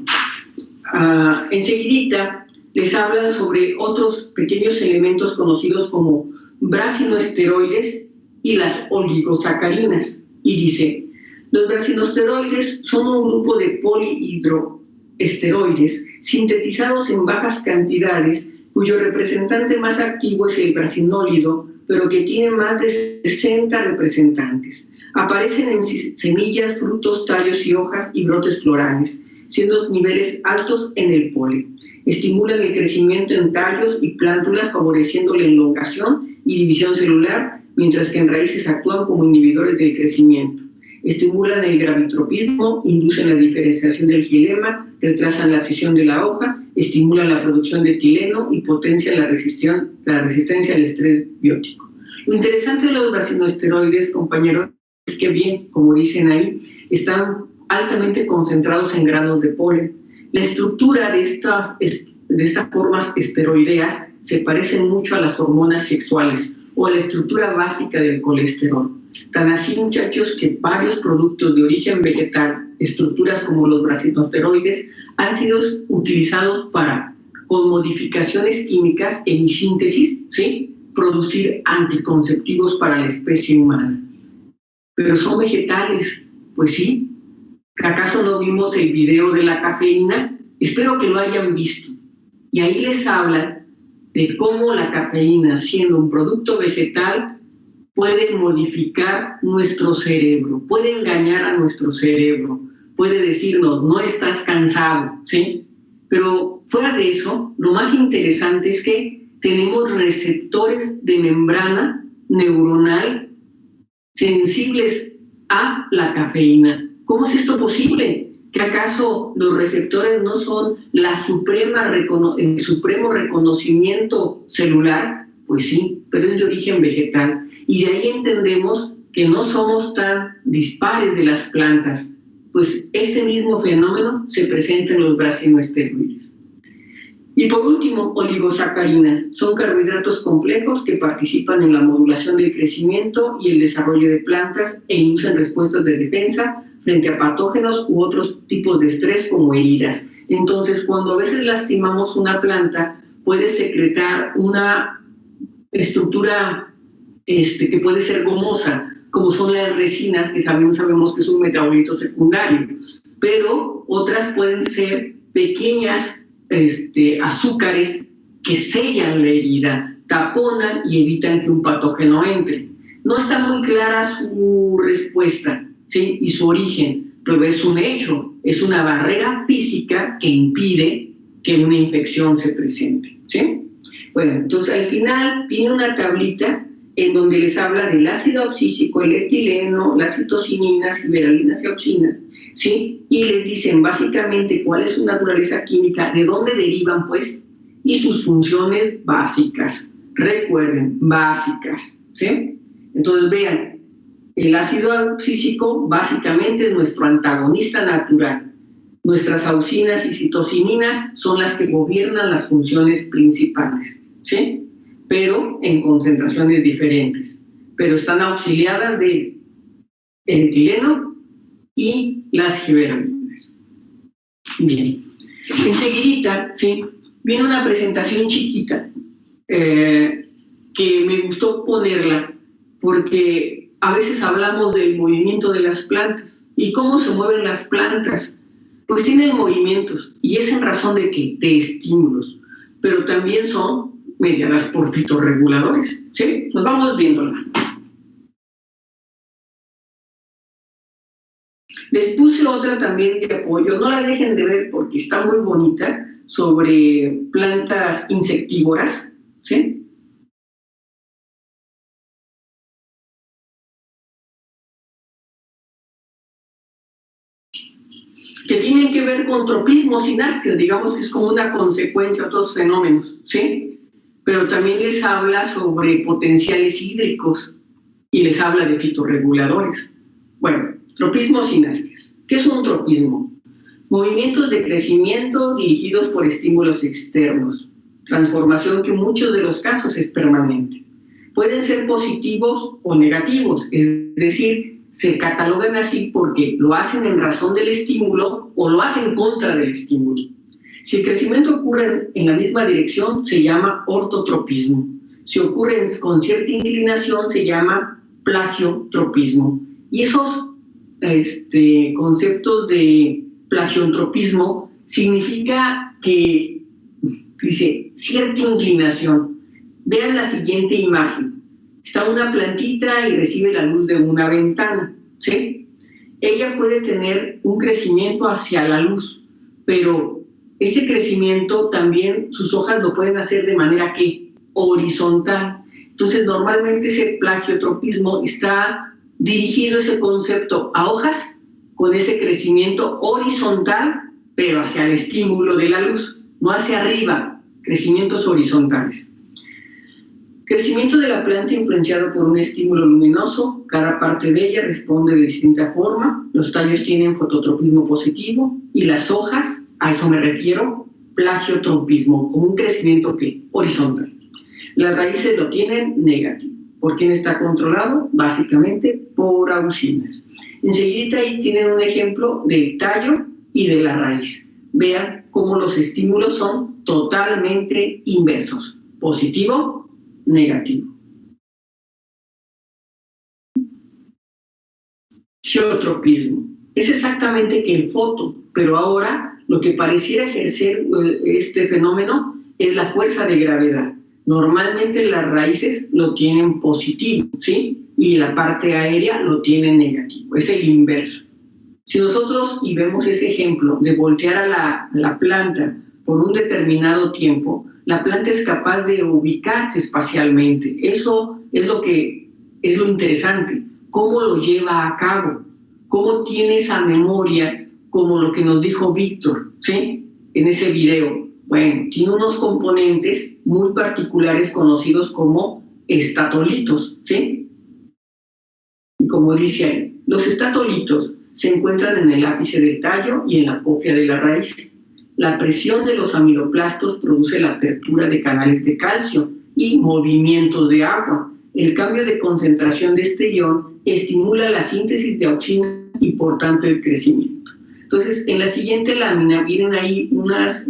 Enseguidita les hablan sobre otros pequeños elementos conocidos como brasinoesteroides y las oligosacarinas. Y dice, los brasinoesteroides son un grupo de polihidroesteroides sintetizados en bajas cantidades, cuyo representante más activo es el brasinólido, pero que tiene más de 60 representantes. Aparecen en semillas, frutos, tallos y hojas y brotes florales, siendo niveles altos en el polen. Estimulan el crecimiento en tallos y plántulas, favoreciendo la elongación y división celular, mientras que en raíces actúan como inhibidores del crecimiento. Estimulan el gravitropismo, inducen la diferenciación del xilema, retrasan la fisión de la hoja, estimulan la producción de etileno y potencian la resistencia al estrés biótico. Lo interesante de los brasinoesteroides, compañeros, es que bien, como dicen ahí, están altamente concentrados en granos de polen. La estructura de estas formas esteroideas se parece mucho a las hormonas sexuales o a la estructura básica del colesterol. Tan así, muchachos, que varios productos de origen vegetal, estructuras como los brasinoesteroides, han sido utilizados para, con modificaciones químicas en síntesis, ¿sí?, producir anticonceptivos para la especie humana. Pero son vegetales, pues sí. ¿Acaso no vimos el video de la cafeína? Espero que lo hayan visto. Y ahí les hablan de cómo la cafeína, siendo un producto vegetal, puede modificar nuestro cerebro, puede engañar a nuestro cerebro, puede decirnos, no estás cansado, ¿sí? Pero fuera de eso, lo más interesante es que tenemos receptores de membrana neuronal sensibles a la cafeína. ¿Cómo es esto posible? ¿Que acaso los receptores no son el supremo reconocimiento celular? Pues sí, pero es de origen vegetal. Y de ahí entendemos que no somos tan dispares de las plantas, pues este mismo fenómeno se presenta en los brasinoesteroides. Y por último, oligosacarinas. Son carbohidratos complejos que participan en la modulación del crecimiento y el desarrollo de plantas e inducen respuestas de defensa frente a patógenos u otros tipos de estrés como heridas. Entonces, cuando a veces lastimamos una planta, puede secretar una estructura que puede ser gomosa, como son las resinas, que sabemos que es un metabolito secundario, pero otras pueden ser pequeñas azúcares que sellan la herida, taponan y evitan que un patógeno entre. No está muy clara su respuesta, ¿sí? Y su origen, pero es un hecho, es una barrera física que impide que una infección se presente, ¿sí? Bueno, entonces al final viene una tablita en donde les habla del ácido abscísico, el etileno, las citocininas, liberalinas y auxinas, ¿sí? Y les dicen básicamente cuál es su naturaleza química, de dónde derivan, pues, y sus funciones básicas. Recuerden, básicas, ¿sí? Entonces vean, el ácido abscísico básicamente es nuestro antagonista natural. Nuestras auxinas y citocininas son las que gobiernan las funciones principales, ¿sí? Pero en concentraciones diferentes. Pero están auxiliadas del etileno y las giberalinas. Bien. Enseguidita, ¿sí? Viene una presentación chiquita que me gustó ponerla porque a veces hablamos del movimiento de las plantas. ¿Y cómo se mueven las plantas? Pues tienen movimientos, y es en razón de ¿qué? De estímulos, pero también son mediadas por fitorreguladores, ¿sí? Nos vamos viéndola. Les puse otra también de apoyo, no la dejen de ver porque está muy bonita, sobre plantas insectívoras, ¿sí? Que tienen que ver con tropismo sinástica, digamos que es como una consecuencia de otros fenómenos, ¿sí? Pero también les habla sobre potenciales hídricos y les habla de fitorreguladores. Bueno, tropismo sinásticas. ¿Qué es un tropismo? Movimientos de crecimiento dirigidos por estímulos externos. Transformación que en muchos de los casos es permanente. Pueden ser positivos o negativos, es decir, se catalogan así porque lo hacen en razón del estímulo o lo hacen contra del estímulo. Si el crecimiento ocurre en la misma dirección, se llama ortotropismo. Si ocurre con cierta inclinación, se llama plagiotropismo. Y esos conceptos de plagiotropismo significa que, dice, cierta inclinación. Vean la siguiente imagen. Está una plantita y recibe la luz de una ventana, ¿sí? Ella puede tener un crecimiento hacia la luz, pero ese crecimiento también sus hojas lo pueden hacer de manera que horizontal. Entonces, normalmente ese plagiotropismo está dirigido ese concepto a hojas con ese crecimiento horizontal, pero hacia el estímulo de la luz, no hacia arriba, crecimientos horizontales. Crecimiento de la planta influenciado por un estímulo luminoso, cada parte de ella responde de distinta forma, los tallos tienen fototropismo positivo y las hojas, a eso me refiero, plagiotropismo, como un crecimiento que horizontal. Las raíces lo tienen negativo. ¿Por quién está controlado? Básicamente por auxinas. Enseguida ahí tienen un ejemplo del tallo y de la raíz. Vean cómo los estímulos son totalmente inversos, positivo, negativo. Geotropismo. Es exactamente que el foto, pero ahora lo que pareciera ejercer este fenómeno es la fuerza de gravedad. Normalmente las raíces lo tienen positivo, ¿sí? Y la parte aérea lo tiene negativo. Es el inverso. Si nosotros, y vemos ese ejemplo de voltear a la planta por un determinado tiempo, la planta es capaz de ubicarse espacialmente. Eso es lo interesante. ¿Cómo lo lleva a cabo? ¿Cómo tiene esa memoria? Como lo que nos dijo Víctor, ¿sí? En ese video. Bueno, tiene unos componentes muy particulares conocidos como estatolitos, ¿sí? Y como dice ahí, los estatolitos se encuentran en el ápice del tallo y en la apófia de la raíz. La presión de los amiloplastos produce la apertura de canales de calcio y movimientos de agua. El cambio de concentración de este ion estimula la síntesis de auxinas y por tanto el crecimiento. Entonces, en la siguiente lámina vienen ahí unas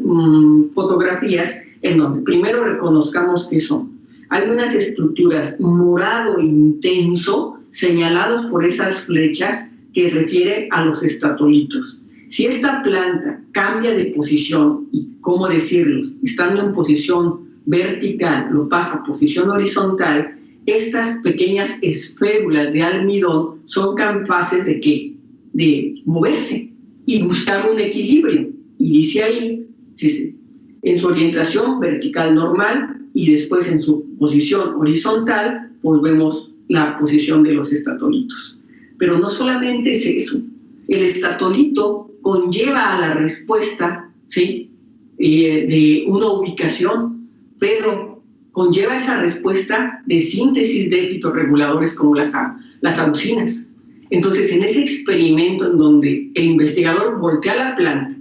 fotografías en donde primero reconozcamos qué son. hay unas estructuras morado intenso señalados por esas flechas que refiere a los estatolitos. Si esta planta cambia de posición, y cómo decirlo, estando en posición vertical, lo pasa a posición horizontal, estas pequeñas esférulas de almidón son capaces de ¿qué? De moverse y buscar un equilibrio. Y dice ahí, en su orientación vertical normal y después en su posición horizontal, pues vemos la posición de los estatolitos. Pero no solamente es eso, el estatolito conlleva a la respuesta, ¿sí? De una ubicación, pero conlleva esa respuesta de síntesis de fitorreguladores como las auxinas. Entonces, en ese experimento en donde el investigador voltea la planta,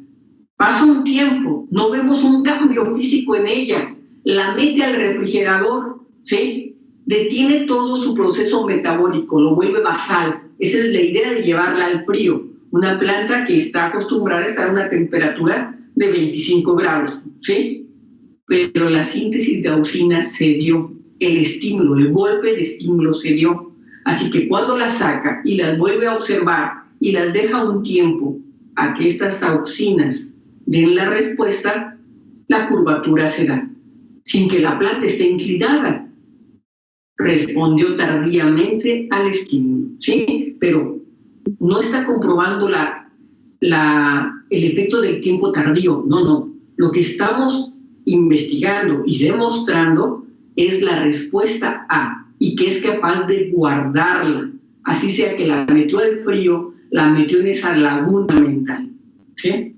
pasa un tiempo, no vemos un cambio físico en ella, la mete al refrigerador, ¿sí? Detiene todo su proceso metabólico, lo vuelve basal. Esa es la idea de llevarla al frío. Una planta que está acostumbrada a estar a una temperatura de 25 grados, ¿sí? Pero la síntesis de auxinas se dio, el estímulo, el golpe de estímulo se dio. Así que cuando las saca y las vuelve a observar y las deja un tiempo a que estas auxinas den la respuesta, la curvatura se da, sin que la planta esté inclinada. Respondió tardíamente al estímulo, ¿sí? Pero no está comprobando el efecto del tiempo tardío, no. Lo que estamos investigando y demostrando es la respuesta A y que es capaz de guardarla, así sea que la metió al frío, la metió en esa laguna mental, ¿sí?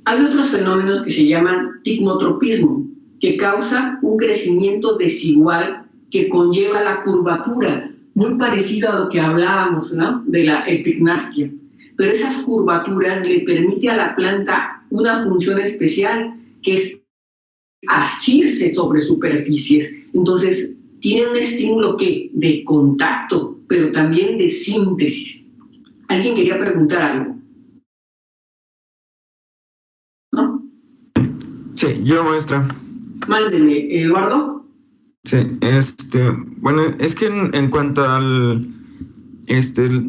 Hay otros fenómenos que se llaman tigmotropismo, que causa un crecimiento desigual que conlleva la curvatura, muy parecido a lo que hablábamos, ¿no? De la epignasia. Pero esas curvaturas le permiten a la planta una función especial, que es asirse sobre superficies. Entonces, tiene un estímulo ¿qué? De contacto, pero también de síntesis. ¿Alguien quería preguntar algo? ¿No? Sí, yo, maestra. Mándeme, Eduardo. Sí, bueno, es que en cuanto al,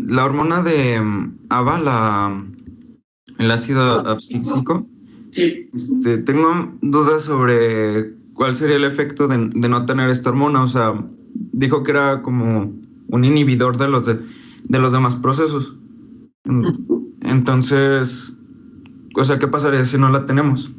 la hormona de ABA, el ácido abscísico, Sí. Tengo dudas sobre cuál sería el efecto de no tener esta hormona. O sea, dijo que era como un inhibidor de los demás procesos. Entonces, o sea, ¿qué pasaría si no la tenemos?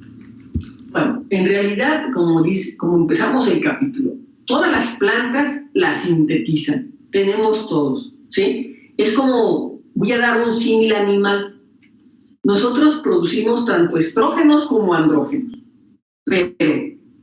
Bueno, en realidad, como empezamos el capítulo, todas las plantas las sintetizan, tenemos todos, ¿sí? Es como, voy a dar un símil animal. Nosotros producimos tanto estrógenos como andrógenos, pero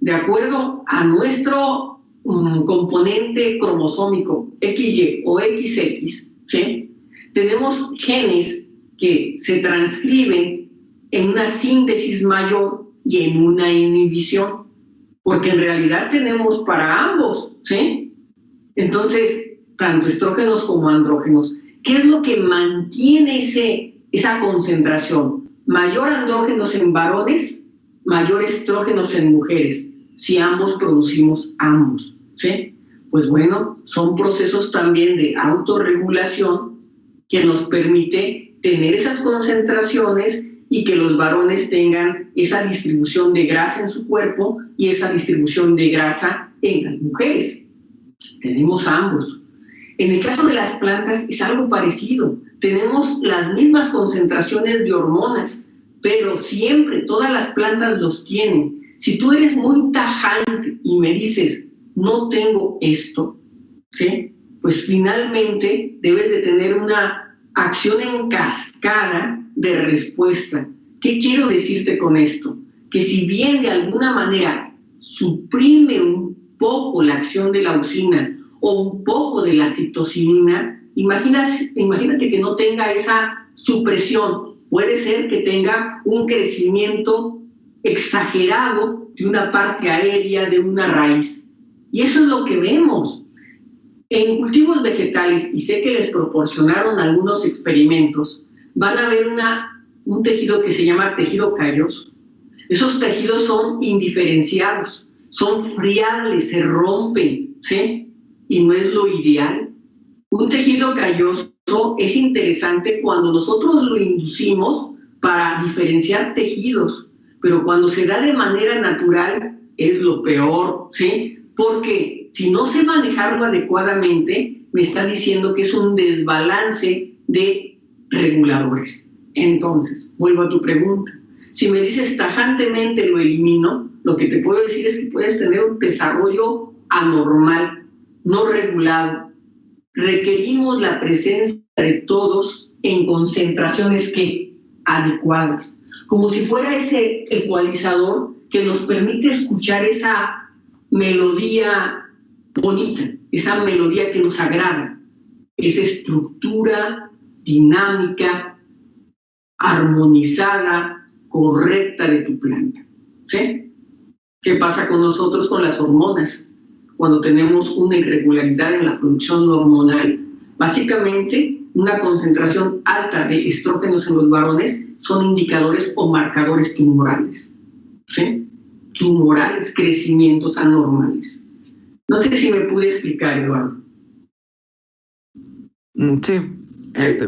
de acuerdo a nuestro componente cromosómico XY o XX, ¿sí? Tenemos genes que se transcriben en una síntesis mayor y en una inhibición, porque en realidad tenemos para ambos, ¿sí? Entonces, tanto estrógenos como andrógenos. ¿Qué es lo que mantiene esa concentración? Mayor andrógenos en varones, mayor estrógenos en mujeres, si ambos producimos ambos, ¿sí? Pues bueno, son procesos también de autorregulación que nos permite tener esas concentraciones y que los varones tengan esa distribución de grasa en su cuerpo y esa distribución de grasa en las mujeres. Tenemos ambos. En el caso de las plantas es algo parecido. Tenemos las mismas concentraciones de hormonas, pero siempre todas las plantas los tienen. Si tú eres muy tajante y me dices, no tengo esto, ¿sí? Pues finalmente debes de tener una acción en cascada de respuesta. ¿Qué quiero decirte con esto? Que si bien de alguna manera suprime un poco la acción de la auxina o un poco de la citocinina, imagínate que no tenga esa supresión. Puede ser que tenga un crecimiento exagerado de una parte aérea de una raíz. Y eso es lo que vemos. En cultivos vegetales, y sé que les proporcionaron algunos experimentos, van a ver un tejido que se llama tejido calloso. Esos tejidos son indiferenciados. son friables, se rompen, ¿sí? Y no es lo ideal. Un tejido calloso es interesante cuando nosotros lo inducimos para diferenciar tejidos, pero cuando se da de manera natural es lo peor, ¿sí? Porque si no sé manejarlo adecuadamente, me está diciendo que es un desbalance de reguladores. Entonces, vuelvo a tu pregunta. Si me dices tajantemente lo elimino, lo que te puedo decir es que puedes tener un desarrollo anormal, no regulado. Requerimos la presencia de todos en concentraciones adecuadas, como si fuera ese ecualizador que nos permite escuchar esa melodía bonita, esa melodía que nos agrada, esa estructura dinámica, armonizada, correcta de tu planta, ¿sí? ¿Qué pasa con nosotros con las hormonas? Cuando tenemos una irregularidad en la producción hormonal, básicamente una concentración alta de estrógenos en los varones son indicadores o marcadores tumorales, ¿sí? Tumorales, crecimientos anormales. No sé si me pude explicar, Eduardo. Sí,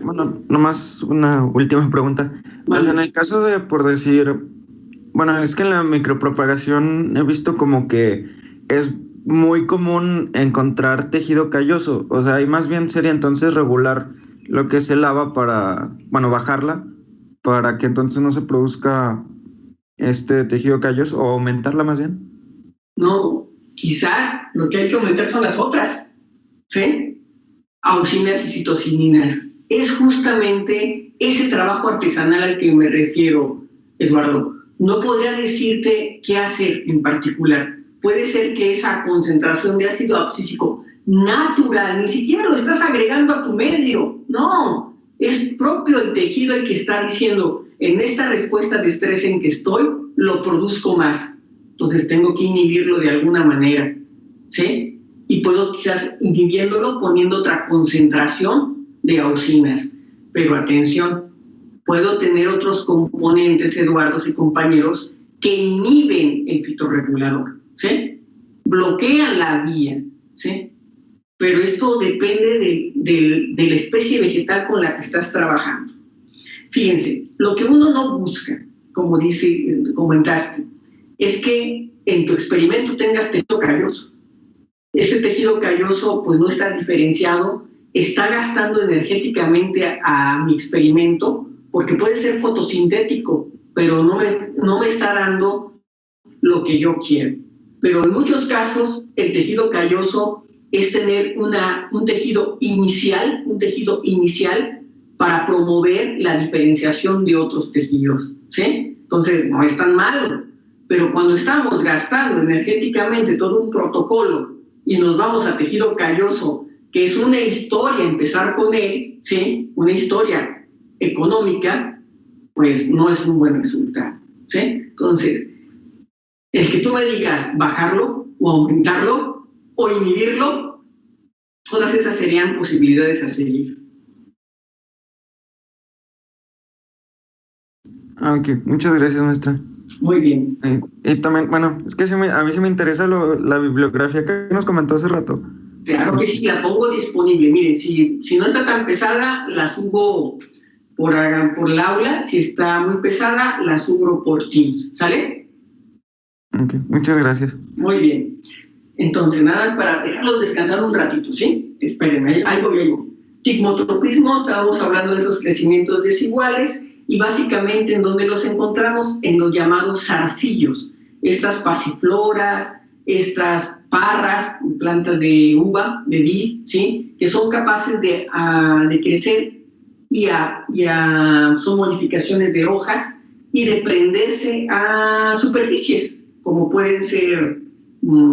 bueno, nomás una última pregunta. Pues en el caso de, por decir, bueno, es que en la micropropagación he visto como que es muy común encontrar tejido calloso, o sea, y más bien sería entonces regular lo que es el lava para, bueno, bajarla, para que entonces no se produzca este tejido calloso, o aumentarla más bien. No, quizás lo que hay que aumentar son las otras, ¿sí? Auxinas y citocininas. Es justamente ese trabajo artesanal al que me refiero, Eduardo. No podría decirte qué hacer en particular. Puede ser que esa concentración de ácido abscísico natural, ni siquiera lo estás agregando a tu medio, no, es propio el tejido el que está diciendo, en esta respuesta de estrés en que estoy, lo produzco más. Entonces tengo que inhibirlo de alguna manera, ¿sí? Y puedo quizás inhibiéndolo poniendo otra concentración de auxinas. Pero atención, puedo tener otros componentes, Eduardo y compañeros, que inhiben el fitorregulador, ¿sí? Bloquean la vía, ¿sí? Pero esto depende de la especie vegetal con la que estás trabajando. Fíjense, lo que uno no busca, como comentaste, es que en tu experimento tengas tejido calloso. Ese tejido calloso pues no está diferenciado, está gastando energéticamente a mi experimento, porque puede ser fotosintético, pero no me está dando lo que yo quiero. Pero en muchos casos el tejido calloso es tener un tejido inicial para promover la diferenciación de otros tejidos, ¿sí? Entonces no es tan malo, pero cuando estamos gastando energéticamente todo un protocolo y nos vamos a tejido calloso, que es una historia empezar con él, ¿sí? Una historia económica, pues no es un buen resultado, ¿sí? Entonces, el que tú me digas bajarlo o aumentarlo o inhibirlo, todas esas serían posibilidades a seguir. Ok, muchas gracias, maestra. Muy bien. Y también, bueno, es que a mí sí me interesa la bibliografía que nos comentó hace rato. Claro que sí, la pongo disponible. Miren, si no está tan pesada, la subo por el aula. Si está muy pesada, la subo por Teams. ¿Sale? Ok, muchas gracias. Muy bien. Entonces, nada, para dejarlos descansar un ratito, ¿sí? Espérenme, algo. Tigmotropismo, estábamos hablando de esos crecimientos desiguales y básicamente en donde los encontramos en los llamados zarcillos. Estas pasifloras, estas parras, plantas de uva, de vid, ¿sí? Que son capaces de crecer y son modificaciones de hojas y de prenderse a superficies, como pueden ser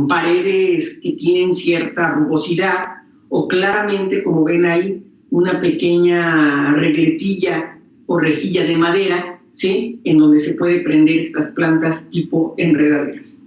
paredes que tienen cierta rugosidad o claramente, como ven ahí, una pequeña regletilla o rejilla de madera, ¿sí? En donde se puede prender estas plantas tipo enredaderas.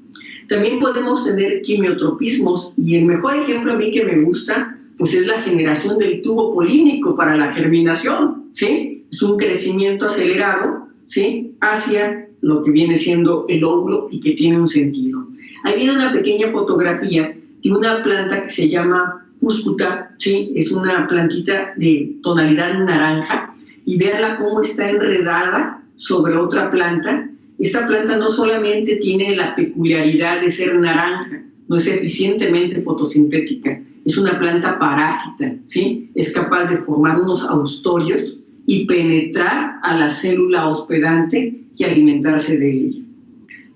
También podemos tener quimiotropismos y el mejor ejemplo a mí que me gusta pues es la generación del tubo polínico para la germinación, ¿sí? Es un crecimiento acelerado, ¿sí? Hacia lo que viene siendo el óvulo y que tiene un sentido. Ahí viene una pequeña fotografía de una planta que se llama cúscuta, ¿sí? Es una plantita de tonalidad naranja, y véanla cómo está enredada sobre otra planta. Esta planta no solamente tiene la peculiaridad de ser naranja, no es eficientemente fotosintética, es una planta parásita, ¿sí? Es capaz de formar unos austorios y penetrar a la célula hospedante y alimentarse de ella.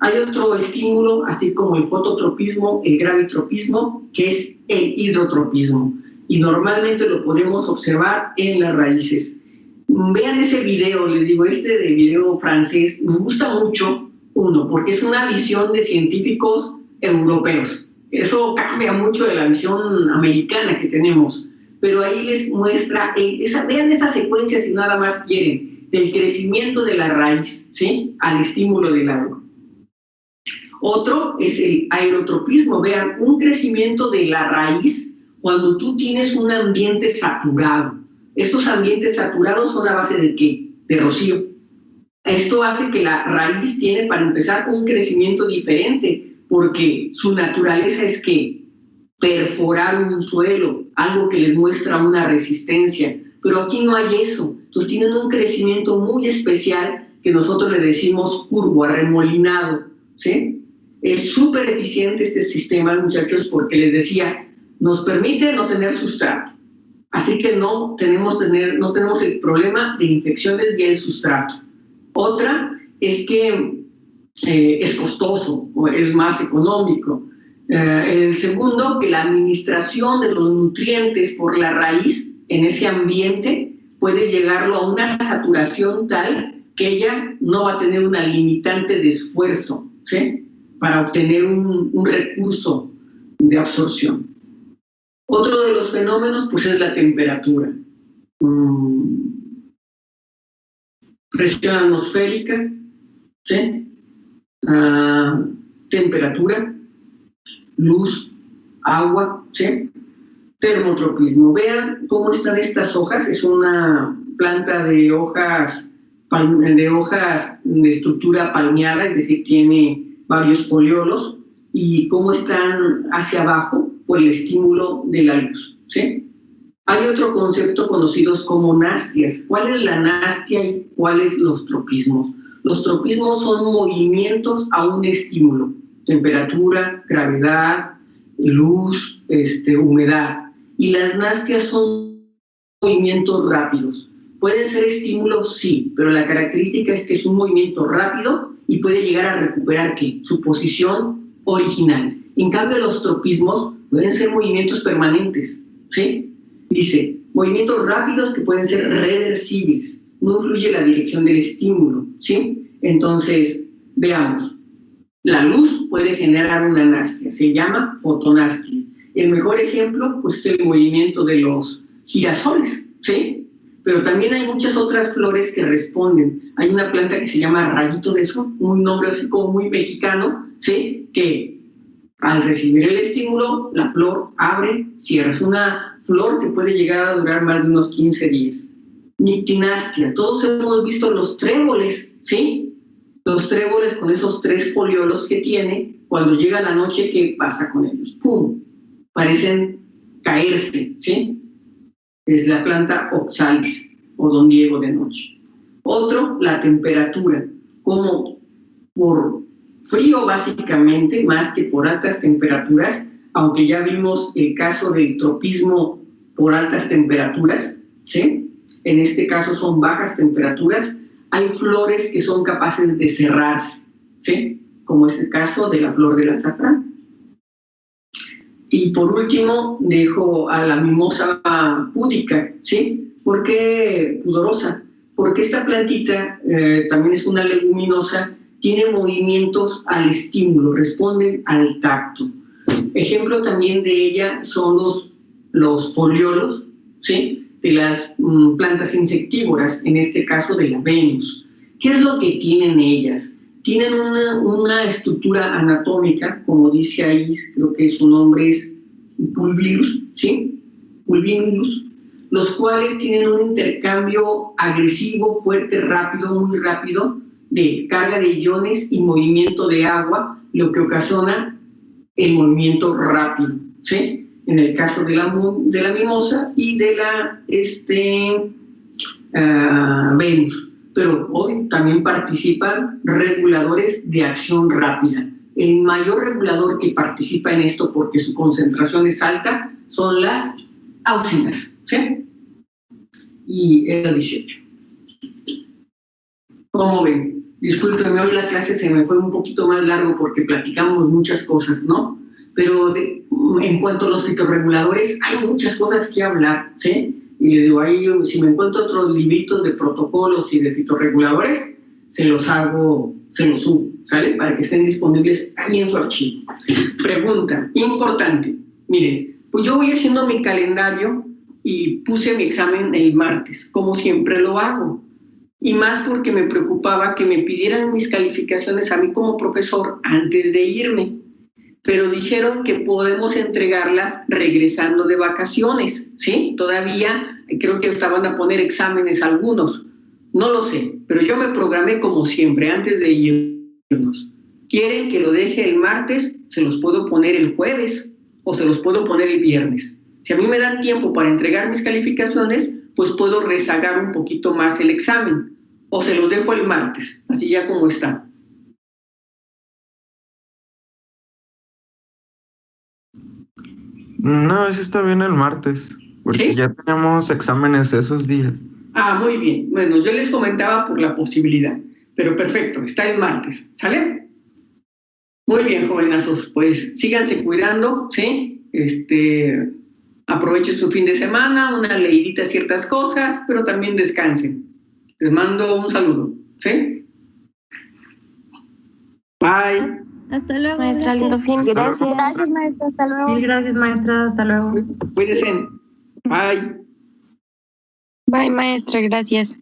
Hay otro estímulo, así como el fototropismo, el gravitropismo, que es el hidrotropismo, y normalmente lo podemos observar en las raíces. Vean ese video, les digo, de video francés, me gusta mucho, uno, porque es una visión de científicos europeos. Eso cambia mucho de la visión americana que tenemos, pero ahí les muestra, vean esa secuencia si nada más quieren, del crecimiento de la raíz, ¿sí? Al estímulo del agua. Otro es el aerotropismo, vean, un crecimiento de la raíz cuando tú tienes un ambiente saturado. Estos ambientes saturados son a base ¿de qué? De rocío. Esto hace que la raíz tiene, para empezar, un crecimiento diferente, porque su naturaleza es que perforar un suelo, algo que les muestra una resistencia, pero aquí no hay eso. Entonces tienen un crecimiento muy especial que nosotros le decimos curvo, arremolinado, ¿sí? Es súper eficiente este sistema, muchachos, porque les decía, nos permite no tener sustrato. Así que no tenemos el problema de infecciones vía el sustrato. Otra es que es costoso o es más económico. El segundo, que la administración de los nutrientes por la raíz en ese ambiente puede llegarlo a una saturación tal que ella no va a tener una limitante de esfuerzo, ¿sí? Para obtener un recurso de absorción. Otro de los fenómenos, pues, es la temperatura. Presión atmosférica, ¿sí? Temperatura, luz, agua, ¿sí? Termotropismo. Vean cómo están estas hojas. Es una planta de hojas de estructura palmeada, es decir, tiene varios foliolos, y cómo están hacia abajo por el estímulo de la luz, ¿sí? Hay otro concepto conocidos como nastias. ¿Cuál es la nastia y cuáles los tropismos? Los tropismos son movimientos a un estímulo: temperatura, gravedad, luz, humedad. Y las nastias son movimientos rápidos. ¿Pueden ser estímulos? Sí, pero la característica es que es un movimiento rápido y puede llegar a recuperar, ¿qué? Su posición original. En cambio, los tropismos pueden ser movimientos permanentes, ¿sí? Dice, movimientos rápidos que pueden ser reversibles. No influye la dirección del estímulo, ¿sí? Entonces, veamos. La luz puede generar una nastia, se llama fotonastia. El mejor ejemplo, pues, es el movimiento de los girasoles, ¿sí? Pero también hay muchas otras flores que responden. Hay una planta que se llama rayito de sol, un nombre así como muy mexicano, ¿sí? Que al recibir el estímulo, la flor abre, cierra. Es una flor que puede llegar a durar más de unos 15 días. Nictinastia. Todos hemos visto los tréboles, ¿sí? Los tréboles con esos 3 foliolos que tiene, cuando llega la noche, ¿qué pasa con ellos? ¡Pum! Parecen caerse, ¿sí? Es la planta oxalis o don Diego de noche. Otro, la temperatura, como por frío básicamente, más que por altas temperaturas, aunque ya vimos el caso del tropismo por altas temperaturas, ¿sí? En este caso son bajas temperaturas. Hay flores que son capaces de cerrarse, ¿sí? Como es el caso de la flor del azafrán. Y por último, dejo a la mimosa púdica, ¿sí? ¿Por qué pudorosa? Porque esta plantita también es una leguminosa, tiene movimientos al estímulo, responden al tacto. Ejemplo también de ella son los foliolos, ¿sí? De las plantas insectívoras, en este caso de la Venus. ¿Qué es lo que tienen ellas? Tienen una estructura anatómica, como dice ahí, creo que su nombre es pulvinus, ¿sí? Pulvinus, los cuales tienen un intercambio agresivo, fuerte, rápido, muy rápido, de carga de iones y movimiento de agua, lo que ocasiona el movimiento rápido, ¿sí? En el caso de la mimosa y de la Venus. Pero hoy también participan reguladores de acción rápida. El mayor regulador que participa en esto porque su concentración es alta son las auxinas, ¿sí? Y el 18. ¿Cómo ven? Discúlpenme, hoy la clase se me fue un poquito más largo porque platicamos muchas cosas, ¿no? Pero en cuanto a los fitorreguladores, hay muchas cosas que hablar, ¿sí? Y le digo, ahí si me encuentro otros libritos de protocolos y de fitorreguladores, se los subo, ¿sale? Para que estén disponibles ahí en su archivo. Pregunta importante. Miren, pues yo voy haciendo mi calendario y puse mi examen el martes, como siempre lo hago. Y más porque me preocupaba que me pidieran mis calificaciones a mí como profesor antes de irme. Pero dijeron que podemos entregarlas regresando de vacaciones, ¿sí? Todavía creo que estaban a poner exámenes algunos. No lo sé, pero yo me programé como siempre antes de irnos. ¿Quieren que lo deje el martes? Se los puedo poner el jueves o se los puedo poner el viernes. Si a mí me dan tiempo para entregar mis calificaciones, pues puedo rezagar un poquito más el examen. O se los dejo el martes, así ya como está. No, eso está bien el martes, porque ¿sí? Ya tenemos exámenes esos días. Ah, muy bien. Bueno, yo les comentaba por la posibilidad, pero perfecto, está el martes, ¿sale? Muy bien, jovenazos, pues síganse cuidando, ¿sí? Aprovechen su fin de semana, una leidita a ciertas cosas, pero también descansen. Les mando un saludo, ¿sí? Bye. Hasta luego. Maestra, lindo fin. Gracias. Gracias, maestra. Hasta luego. Sí, gracias, maestra. Hasta luego. Cuídense. Bye. Bye, maestra. Gracias.